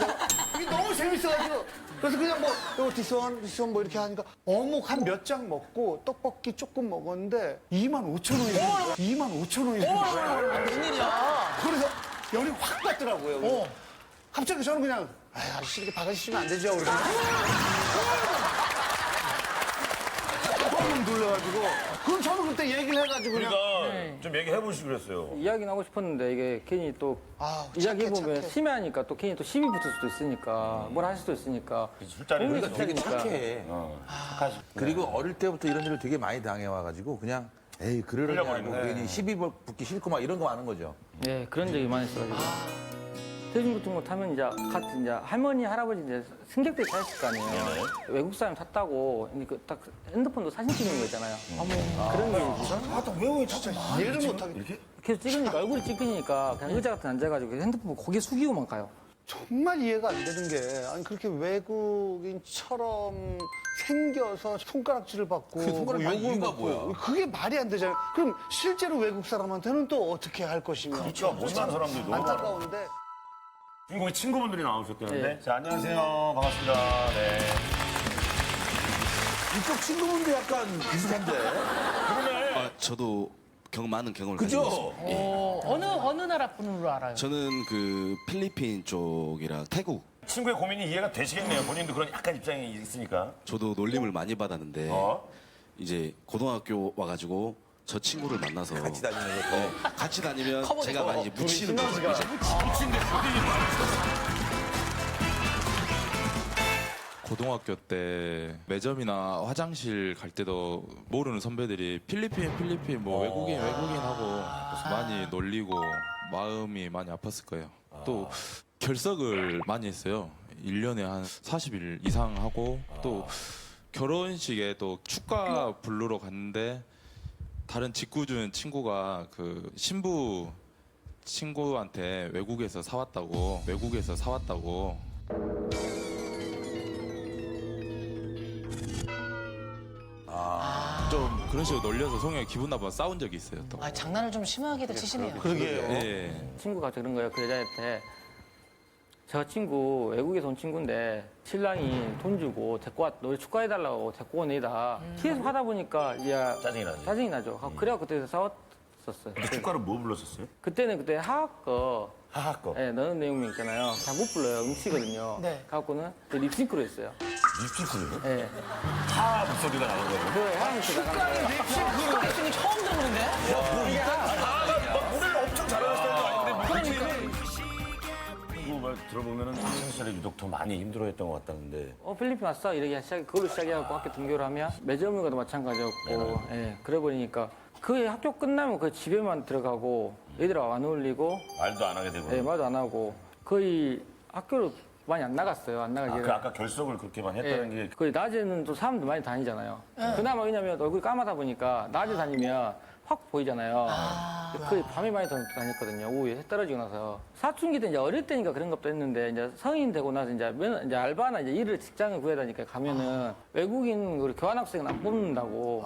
이게 너무 재밌어가지고 그래서 그냥 뭐 디스원 뭐 이렇게 하니까 어묵 한 몇 장 먹고 떡볶이 조금 먹었는데 25,000원이 25,000원이 웬일이야? 그래서 열이 확 받더라고요. 갑자기 저는 그냥 아저씨 이렇게 바가지 씌면 안 되죠. 그러고 뻥 놀라가지고 그럼 저는 그때 얘기를 해가지고 그냥 그러니까 좀 얘기해 보시고 그랬어요. 이야기는 하고 싶었는데 이게 괜히 또 이야기해보면 심해하니까 또 괜히 또 시비 붙을 수도 있으니까 뭘 할 수도 있으니까 술자리 우리가 되게 착해. 착하시. 그리고 어릴 때부터 이런 일을 되게 많이 당해와가지고 그냥 에이 그러려니 흘려버리는 하고 괜히 시비 붙기 싫고 막 이런 거 많은 거죠. 네 그런 적이 많이 있어가지고 대중교통 타면 이제 같이 이제 할머니 할아버지 이제 승객들이 타있을 거 아니에요. 외국 사람 탔다고 딱 핸드폰도 사진 찍는 거 있잖아요. 그런 게 왜 진짜 이해를 못하게 이렇게 계속 찍으니까 얼굴이 찍히니까 그냥 의자 같은 데 앉아가지고 핸드폰 고개 숙이고만 가요. 정말 이해가 안 되는 게 아니 그렇게 외국인처럼 생겨서 손가락질을 받고 손가락 뭐 받는 욕을 이유가 먹고 뭐야? 그게 말이 안 되잖아요. 그럼 실제로 외국 사람한테는 또 어떻게 할 것이며 그러니까 못난 사람들도. 안타까운데 주인공의 친구분들이 나오셨다는데. 네. 자, 안녕하세요. 반갑습니다. 네. 이쪽 친구분도 약간 비슷한데. 그러네. 저도 많은 경험을 그죠? 가지고 있습니다. 어느 나라 분으로 알아요? 저는 그 필리핀 쪽이랑 태국. 친구의 고민이 이해가 되시겠네요. 본인도 그런 약간 입장이 있으니까. 저도 놀림을 많이 받았는데 이제 고등학교 와가지고 저 친구를 만나서 같이 다니는 거. 같이 다니면 제가 많이 이제 묻히는 거죠. 고등학교 때 매점이나 화장실 갈 때도 모르는 선배들이 필리핀 뭐 외국인 하고 그래서 많이 놀리고 마음이 많이 아팠을 거예요. 또 결석을 많이 했어요. 1년에 한 40일 이상 하고 또 결혼식에 또 축가 부르러 갔는데 다른 직구준 친구가 그 신부 친구한테 외국에서 사왔다고 좀 그런 식으로 놀려서 성형이 기분 나빠 싸운 적이 있어요. 또. 장난을 좀 심하게도 치시네요. 그러게요. 예. 친구가 그런 거예요. 그 여자한테 저 친구 외국에서 온 친구인데 신랑이 돈 주고 데리고 왔, 너희 축가해달라고 데리고 온 애다. 계속 하다 보니까 이제 짜증이 나죠. 그래갖고 그때 싸웠었어요. 근데 축가를 뭐 불렀었어요? 그때는 그때 하하거. 하하거. 네, 너는 내용명 있잖아요. 잘 못 불러요. 음치거든요. 네. 갖고는 립싱크로 했어요. 립싱크로요? 네. 하 목소리가 나는 거예요? 네, 하하 목소리 나가는 거예요. 립싱크로 했으니 처음 들어보는데? 막 노래를 엄청 잘하는 스타일도 아닌데 그거 들어보면은 학창시절에 유독 더 많이 힘들어했던 것 같다는데. 필리핀 왔어? 이렇게 그걸로 시작해갖고 학교 등교를 하면 매점과도 마찬가지였고, 예, 그래 보니까 그 학교 끝나면 그 집에만 들어가고 애들하고 안 어울리고 말도 안 하게 되고. 예, 말도 안 하고 거의 학교를 많이 안 나갔어요. 안 나가게. 그 아까 결석을 그렇게만 했다는 게. 거의 낮에는 또 사람들 많이 다니잖아요. 그나마 왜냐면 얼굴이 까마다 보니까 낮에 다니면 확 보이잖아요. 거의 밤에 많이 다녔거든요. 오후에 해 떨어지고 나서. 사춘기 때 이제 어릴 때니까 그런 것도 했는데 이제 성인 되고 나서 이제 알바나 이제 일을 직장을 구해야 되니까 가면은 외국인 우리 교환학생은 안 뽑는다고.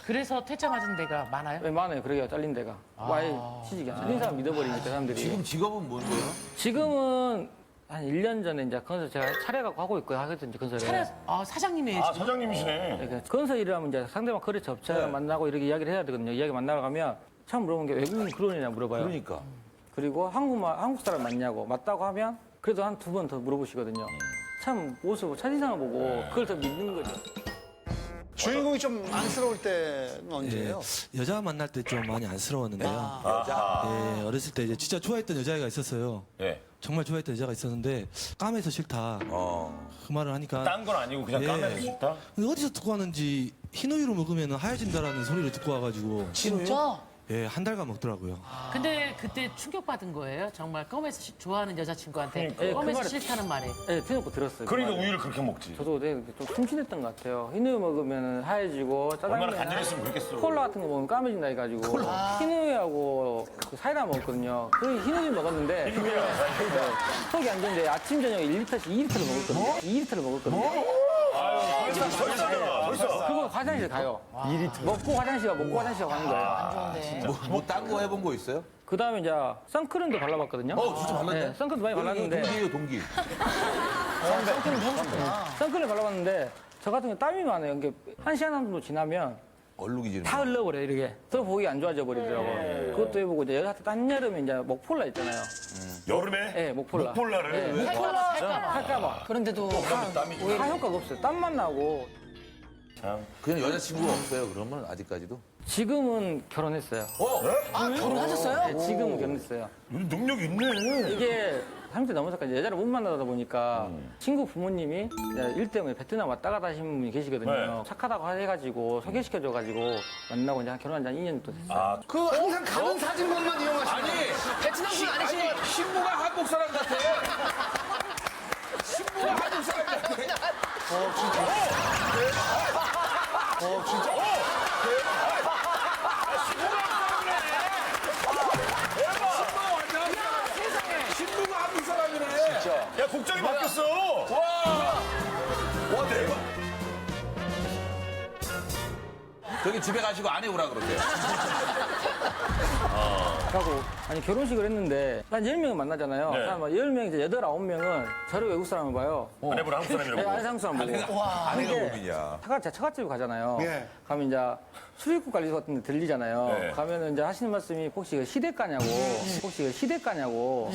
그래서 퇴짜 맞은 데가 많아요? 네, 많아요. 그러게요. 잘린 데가. 아예 취직이 안 잘린 사람 믿어버리니까 사람들이. 지금 직업은 뭔데요? 지금은 한 1년 전에 이제 건설 제가 차려갖고 하고 있고요. 하거든요, 건설에. 사장님이에요. 아, 사장님이시네. 네, 건설 일을 하면 이제 상대방 거래처 업체 만나고 이렇게 이야기를 해야 되거든요. 이야기 만나러 가면 처음 물어본 게 외국인 그러느냐 물어봐요. 그러니까. 그리고 한국 사람 맞냐고. 맞다고 하면 그래도 한 2번 더 물어보시거든요. 참 모습, 첫인상을 보고 그걸 더 믿는 거죠. 주인공이 좀 안쓰러울 때는 언제예요? 여자 만날 때 좀 많이 안쓰러웠는데요. 여자? 네, 어렸을 때 이제 진짜 좋아했던 여자애가 있었어요. 예. 정말 좋아했던 여자가 있었는데 까매서 싫다. 그 말을 하니까. 딴 건 아니고 그냥 까매서 싫다? 근데 어디서 듣고 왔는지 흰우유로 먹으면 하얘진다라는 소리를 듣고 와가지고. 진짜? 예, 한 달간 먹더라고요. 근데 그때 충격받은 거예요? 정말 껌에서 좋아하는 여자친구한테 그러니까. 껌에서 그 말을- 싫다는 말에. 네, 대놓고 들었어요. 그러니까 그 말을. 우유를 그렇게 먹지. 저도 되게 좀 심심했던 것 같아요. 흰우유 먹으면 하얘지고 얼마나 짜장면, 간절했으면 그렇겠어. 콜라 같은 거 먹으면 까매진다 해가지고 흰우유하고 그 사이다 먹었거든요. 그 흰우유 먹었는데 네, 속이 안 좋은데 아침 저녁에 1리터씩 2리터를 먹었거든요. 2리터를 먹었거든요. 그거 화장실 가요. 2리터. 먹고 화장실 가, 먹고 화장실 가는 거예요. 딴 거 해본 거 있어요? 그 다음에 이제 선크림도 발라봤거든요. 진짜 발랐네? 네, 선크림도 많이 발랐는데. 동기예요, 동기. 선크림 발라봤는데 저 같은 경우 땀이 많아요. 이게 1시간 정도 지나면 얼룩이 다 흘러버려요, 이렇게. 더 보기 안 좋아져 버리더라고요. 그것도 해보고 이제 여자 한여름에 이제 목폴라 있잖아요. 여름에? 네, 목폴라. 목폴라를? 네, 왜? 할까봐. 그런데도 다 효과가 없어요. 땀만 나고. 그냥 여자친구가 없어요, 그러면 아직까지도? 지금은 결혼했어요. 결혼하셨어요? 네, 지금은 결혼했어요. 능력 있네. 이게 30대 넘어서까지 여자를 못 만나다 보니까 친구 부모님이 일 때문에 베트남 왔다 갔다 하시는 분이 계시거든요. 네. 착하다고 해가지고 소개시켜줘가지고 만나고 이제 결혼한 지 한 2년 또 됐어요. 그 항상 가는 사진관만 이용하시는 베트남 분 아니시? 신부가 한국 사람 같아. 신부가 한국 사람 같아. 신부가 한국 사람이네. 야, 국장이 바뀌었어. 와, 대박. 저기 집에 가시고 아내 오라 그러세요. 하고 아니 결혼식을 했는데 한 10명을 만나잖아요. 네. 한 10명 이제 8, 9명은 저를 외국 사람을 봐요. 아내분 한국 사람이라고? 네, 아내 한국 사람 보고. 아내가 근데 고민이야. 제가 처갓집 가잖아요. 예. 가면 이제 출입국 관리 같은 데 들리잖아요. 네. 가면은 이제 하시는 말씀이 혹시 그 시댁가냐고. 혹시 그 시댁가냐고.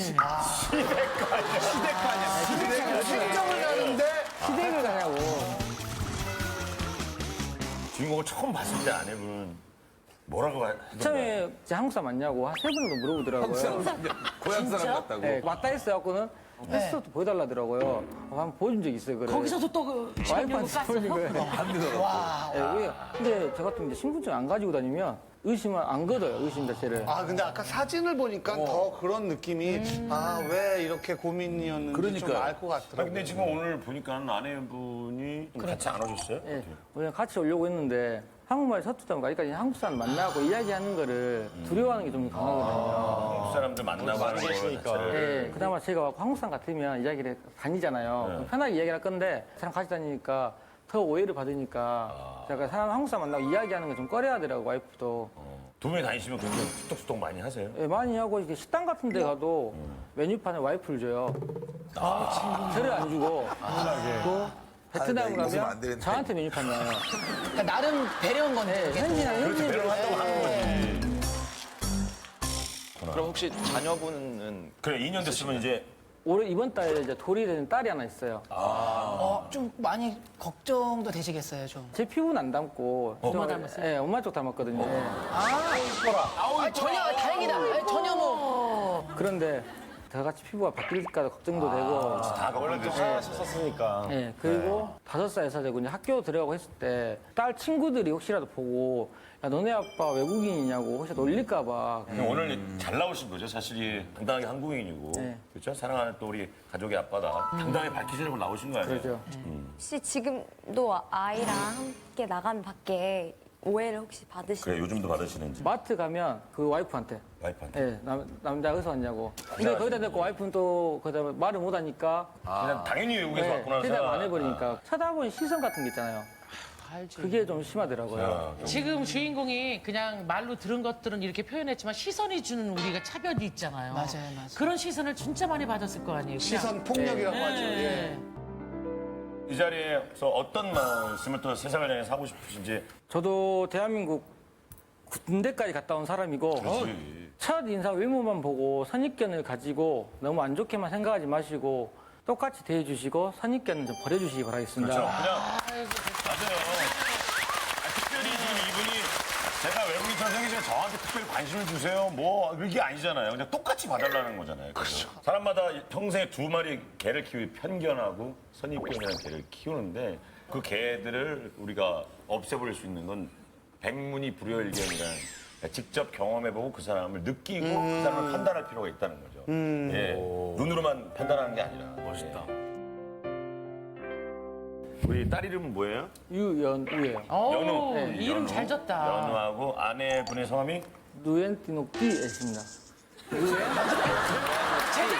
행정을 가는데 시댁을 가냐고. 주인공을 처음 봤을 때 아내분 뭐라고 하던가요? 처음에 제 한국 사람 맞냐고 한 3번 정도 물어보더라고요. 고향 사람 같다고. 네, 맞다 했어갖고는 패스포트 보여달라더라고요. 한번 보여준 적 있어요, 그래. 거기서도 또 그 와이프한테 보여준 거예요. 와. 네, 근데 저 같은 이제 신분증 안 가지고 다니면 의심을 안 걷어요, 의심 자체를. 아 근데 아까 사진을 보니까 더 그런 느낌이 아 왜 이렇게 고민이었는지 좀 알 것 같더라고요. 근데 지금 오늘 보니까 아내분이 같이 안 오셨어요? 네, 그냥 같이 오려고 했는데 한국말 서투다 보니까 아직까지 한국 사람 만나고 이야기하는 거를 두려워하는 게 좀 강하거든요. 한국 사람들 만나고 하는 거 자체를. 네, 그나마 제가 한국 사람 같으면 이야기를 다니잖아요. 그럼 편하게 이야기를 할 건데 사람 같이 다니니까 더 오해를 받으니까 제가 사람 한국 사람 만나고 이야기하는 거 좀 꺼려하더라고 와이프도. 두 분이 다니시면 굉장히 수톡수톡 많이 하세요? 예, 많이 하고 이렇게 식당 같은 데 가도 메뉴판에 와이프를 줘요. 저를 안 주고. 또 베트남 아, 네, 웃으면 안 가면 되는데. 저한테 메뉴판 나와요. 그러니까 나름 배려한 건데. 현진이 배려한다고 하는 거지. 그럼 혹시 자녀분은 그래 2년 됐으면 이제 올해 이번 달에 이제 돌이 되는 딸이 하나 있어요. 좀 많이 걱정도 되시겠어요, 좀. 제 피부는 안 닮고. 엄마 닮았어요? 네, 엄마 쪽 닮았거든요. 전혀 다행이다. 아니, 전혀 뭐. 그런데 저같이 피부가 바뀔까 걱정도 되고. 다 원래 좀 하셨으니까. 네, 그리고 5살에서 되고 이제 학교 들어가고 했을 때 딸 친구들이 혹시라도 보고 야, 너네 아빠 외국인이냐고 혹시 놀릴까봐. 오늘 잘 나오신 거죠. 사실이 당당하게 한국인이고 네. 그렇죠. 사랑하는 또 우리 가족의 아빠다. 당당하게 밝히시려고 나오신 거 아니에요? 그렇죠. 혹시 지금도 아이랑 함께 나가면 밖에 오해를 혹시 받으시나요? 그래 요즘도 받으시는지. 마트 가면 그 와이프한테. 와이프한테. 네, 남자 어디서 왔냐고. 근데 거기다 대고 와이프는 또 거기다 말을 못하니까. 그냥 당연히 외국에서 왔구나 대답 안 생각. 해버리니까. 쳐다보는 시선 같은 게 있잖아요. 그게 좀 심하더라고요. 지금 주인공이 그냥 말로 들은 것들은 이렇게 표현했지만 시선이 주는 우리가 차별이 있잖아요. 맞아요. 그런 시선을 진짜 많이 받았을 거 아니에요. 그냥. 시선 폭력이라고 네. 하죠. 예. 이 자리에서 어떤 말씀을 또 세상을 향해서 하고 싶으신지. 저도 대한민국 군대까지 갔다 온 사람이고 첫 인상 외모만 보고 선입견을 가지고 너무 안 좋게만 생각하지 마시고 똑같이 대해주시고 선입견은 좀 버려주시기 바라겠습니다. 그렇죠. 그냥 맞아요. 특별히 지금 이분이 제가 외국인처럼 생기시면 저한테 특별히 관심을 주세요. 뭐 그게 아니잖아요. 그냥 똑같이 봐달라는 거잖아요. 그렇죠. 사람마다 평생에 2마리 개를 키우기 편견하고 선입견이라는 개를 키우는데 그 개들을 우리가 없애버릴 수 있는 건 백문이 불여일견이라는 직접 경험해보고 그 사람을 느끼고 그 사람을 판단할 필요가 있다는 거죠. 예. 눈으로만 판단하는 게 아니라. 멋있다. 우리 딸 이름은 뭐예요? 유연우예요. 오, 네. 이름 잘 졌다. 연우하고 아내분의 성함이? 누엔티노끼입니다. 제대로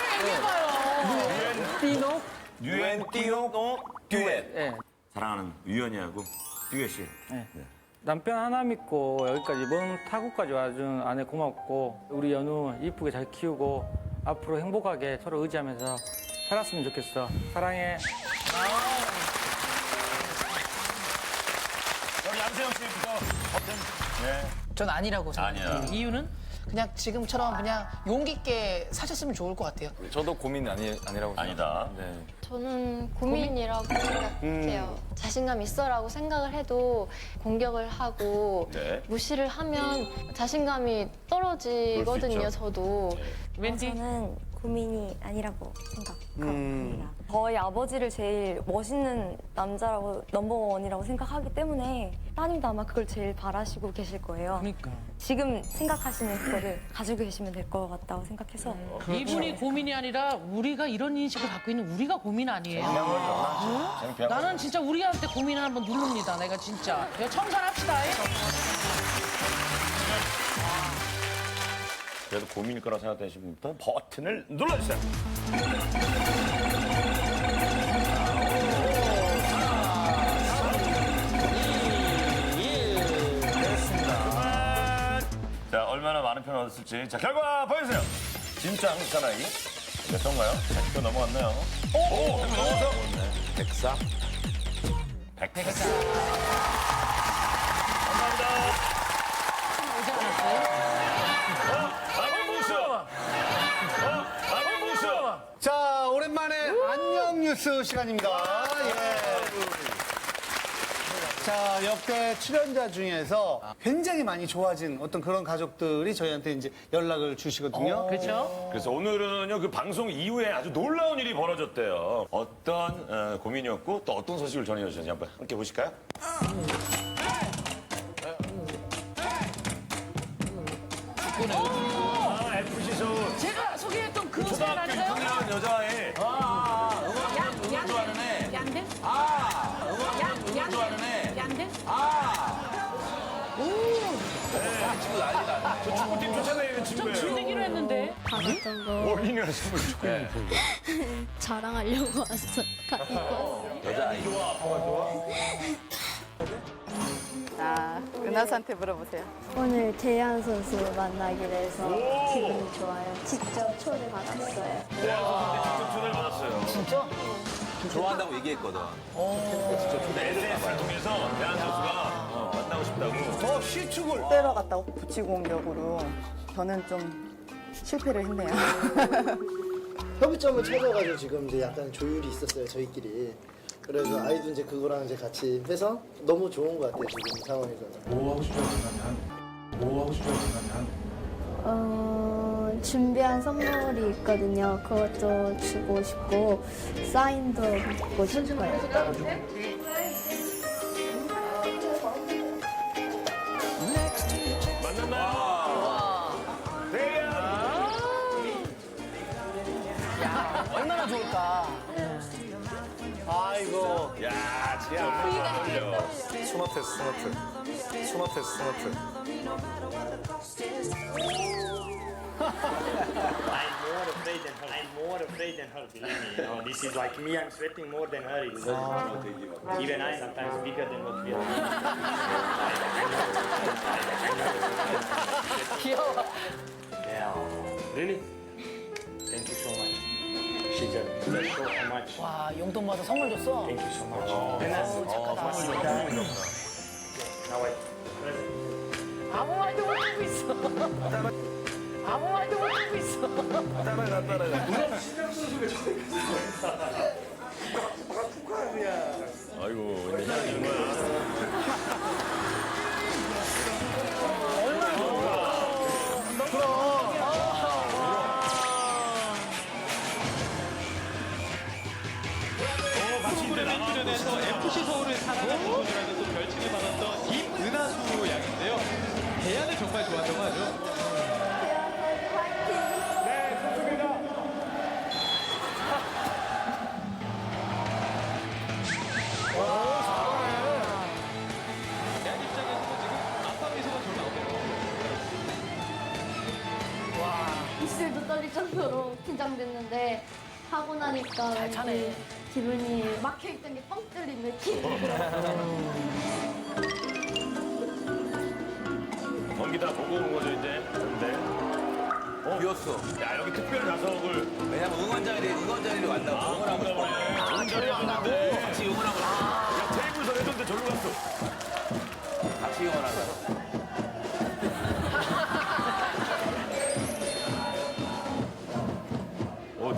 얘기해봐요. 유엔띠노 듀엣. 네. 사랑하는 유연이하고 듀엣이. 네. 남편 하나 믿고 여기까지 먼 타국까지 와준 아내 고맙고 우리 연우 이쁘게 잘 키우고 앞으로 행복하게 서로 의지하면서 살았으면 좋겠어. 사랑해. 우리 양세형 씨부터 어떤? 네. 전 아니라고 생각해요. 아니야. 이유는? 그냥 지금처럼 그냥 용기 있게 사셨으면 좋을 것 같아요. 저도 고민이 아니라고 아니다. 네. 저는 고민이라고 생각해요. 자신감 있어라고 생각을 해도 공격을 하고 네. 무시를 하면 자신감이 떨어지거든요, 저도. 저는 고민이 아니라고 생각합니다. 저희 아버지를 제일 멋있는 남자라고 넘버원이라고 생각하기 때문에 따님도 아마 그걸 제일 바라시고 계실 거예요. 그러니까. 지금 생각하시는 그거를 가지고 계시면 될 것 같다고 생각해서 이분이 고민이 아니라 우리가 이런 인식을 갖고 있는 우리가 고민 아니에요. 응? 나는 진짜 우리한테 고민을 한번 누릅니다. 내가 진짜. 내가 청산합시다. 그래도 고민일 거라 생각되시는 분부터 버튼을 눌러주세요. 자, 얼마나 많은 표를 얻었을지. 자, 결과 보여주세요. 진짜 한국 사나이. 몇 번가요? 100표 넘어갔나요? 오! 100표 넘어서? 104? 104. 감사합니다. 오지 않았어요? 자, 오랜만에 안녕 뉴스 시간입니다. 예. 자, 역대 출연자 중에서 굉장히 많이 좋아진 어떤 그런 가족들이 저희한테 이제 연락을 주시거든요. 그렇죠? 그래서 오늘은요, 그 방송 이후에 아주 놀라운 일이 벌어졌대요. 어떤 고민이었고 또 어떤 소식을 전해주셨는지 한번 함께 보실까요? FC 서울. 제가 소개했던 그 사람 초등학교 아닌가요? 6학년 여자애. 응원 좋아하는 애. 양대? 응원 좋아하는 애. 양대? 친구 난리다. 저 축구팀 쫓아다니는 좀 친구예요. 질리기로 했는데. 받았던 거 올인을 선물 축구팀. 자랑하려고 왔어. 갖고 왔어. 여자아이. 은하수한테 물어보세요. 오늘 대한 선수 만나기로 해서 기분이 좋아요. 직접 초대받았어요. 직접 초대를 받았어요. 진짜? 좋아한다고 얘기했거든. SNS를 통해서 대한 선수가 만나고 싶다고. 시축을. 때려 갔다고 붙이고 공격으로 저는 좀 실패를 했네요. 협의점을 찾아가지고 지금 이제 약간 조율이 있었어요, 저희끼리. 그래서 아이도 이제 그거랑 이제 같이 해서 너무 좋은 것 같아요, 지금 상황에서는. 뭐 하고 싶다고 생각하면? 준비한 선물이 있거든요. 그것도 주고 싶고 사인도 받고 싶어요. 야, 얼마나 좋을까. 아이고. 야, 진짜 어울려. 스마트. I'm more afraid than her, believe me. You know, this is like me, I'm sweating more than her. Even I sometimes bigger than what we are. 귀여워. Yeah. Really? Thank you so much. She just showed how much. 와, 용돈 받아 선물 줬어? Thank you so much. 착하다. Now wait. 아무 말도 못하고 있어. 아무 말도 못하고 있어. 아이고, 이제 향이 정말. 얼마나 좋을까. 프로그램 FC 서울을 사랑하는 분이라는 또 별칭을 받았던 김은하수 양인데요. 대안을 정말 좋아한다고 하죠. 대안 입장에서는 지금 아빠 미소가 좀 나오네요. 와. 입술도 떨릴 정도로 긴장됐는데 하고 나니까 왠지 기분이 막혀있던 게 뻥 뚫린 느낌이 경기 다 보고 온 거죠, 이제. 근데. 비었어. 야, 여기 특별 좌석을. 왜냐면 응원자들이 왔다고 응원하고 싶어. 응원자들이 왔는데. 같이 응원하고 야, 테이블 서해줬는데 절로 갔어. 같이 응원하자고.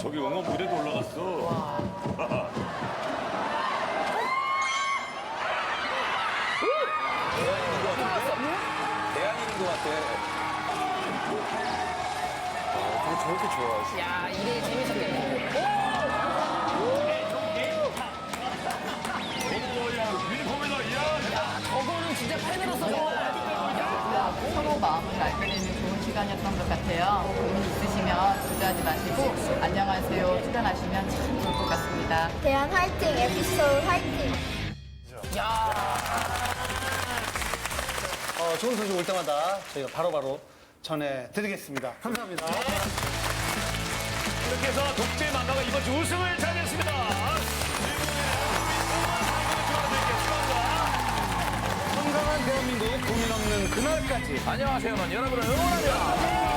저기 응원 무대도 올라갔어. 대안이인 것 같아. 저렇게 좋아하지. 야, 이게 재밌었겠네. 야, 저거는 진짜 팬으로서 서로 마음을 알게 되는 좋은 시간이었던 것 같아요. 고민 있으시면 주저하지 마시고 안녕하세요 출연하시면 참 좋을 것 같습니다. 대한 화이팅! 에피소드 화이팅! 좋은 소식 올 때마다 저희가 바로바로 전해드리겠습니다. 감사합니다. 이렇게 해서 독재 만화가 이번 주 우승을 차지했습니다. 건강한 대한민국 고민 없는 그날까지. 안녕하세요. 여러분을 응원합니다.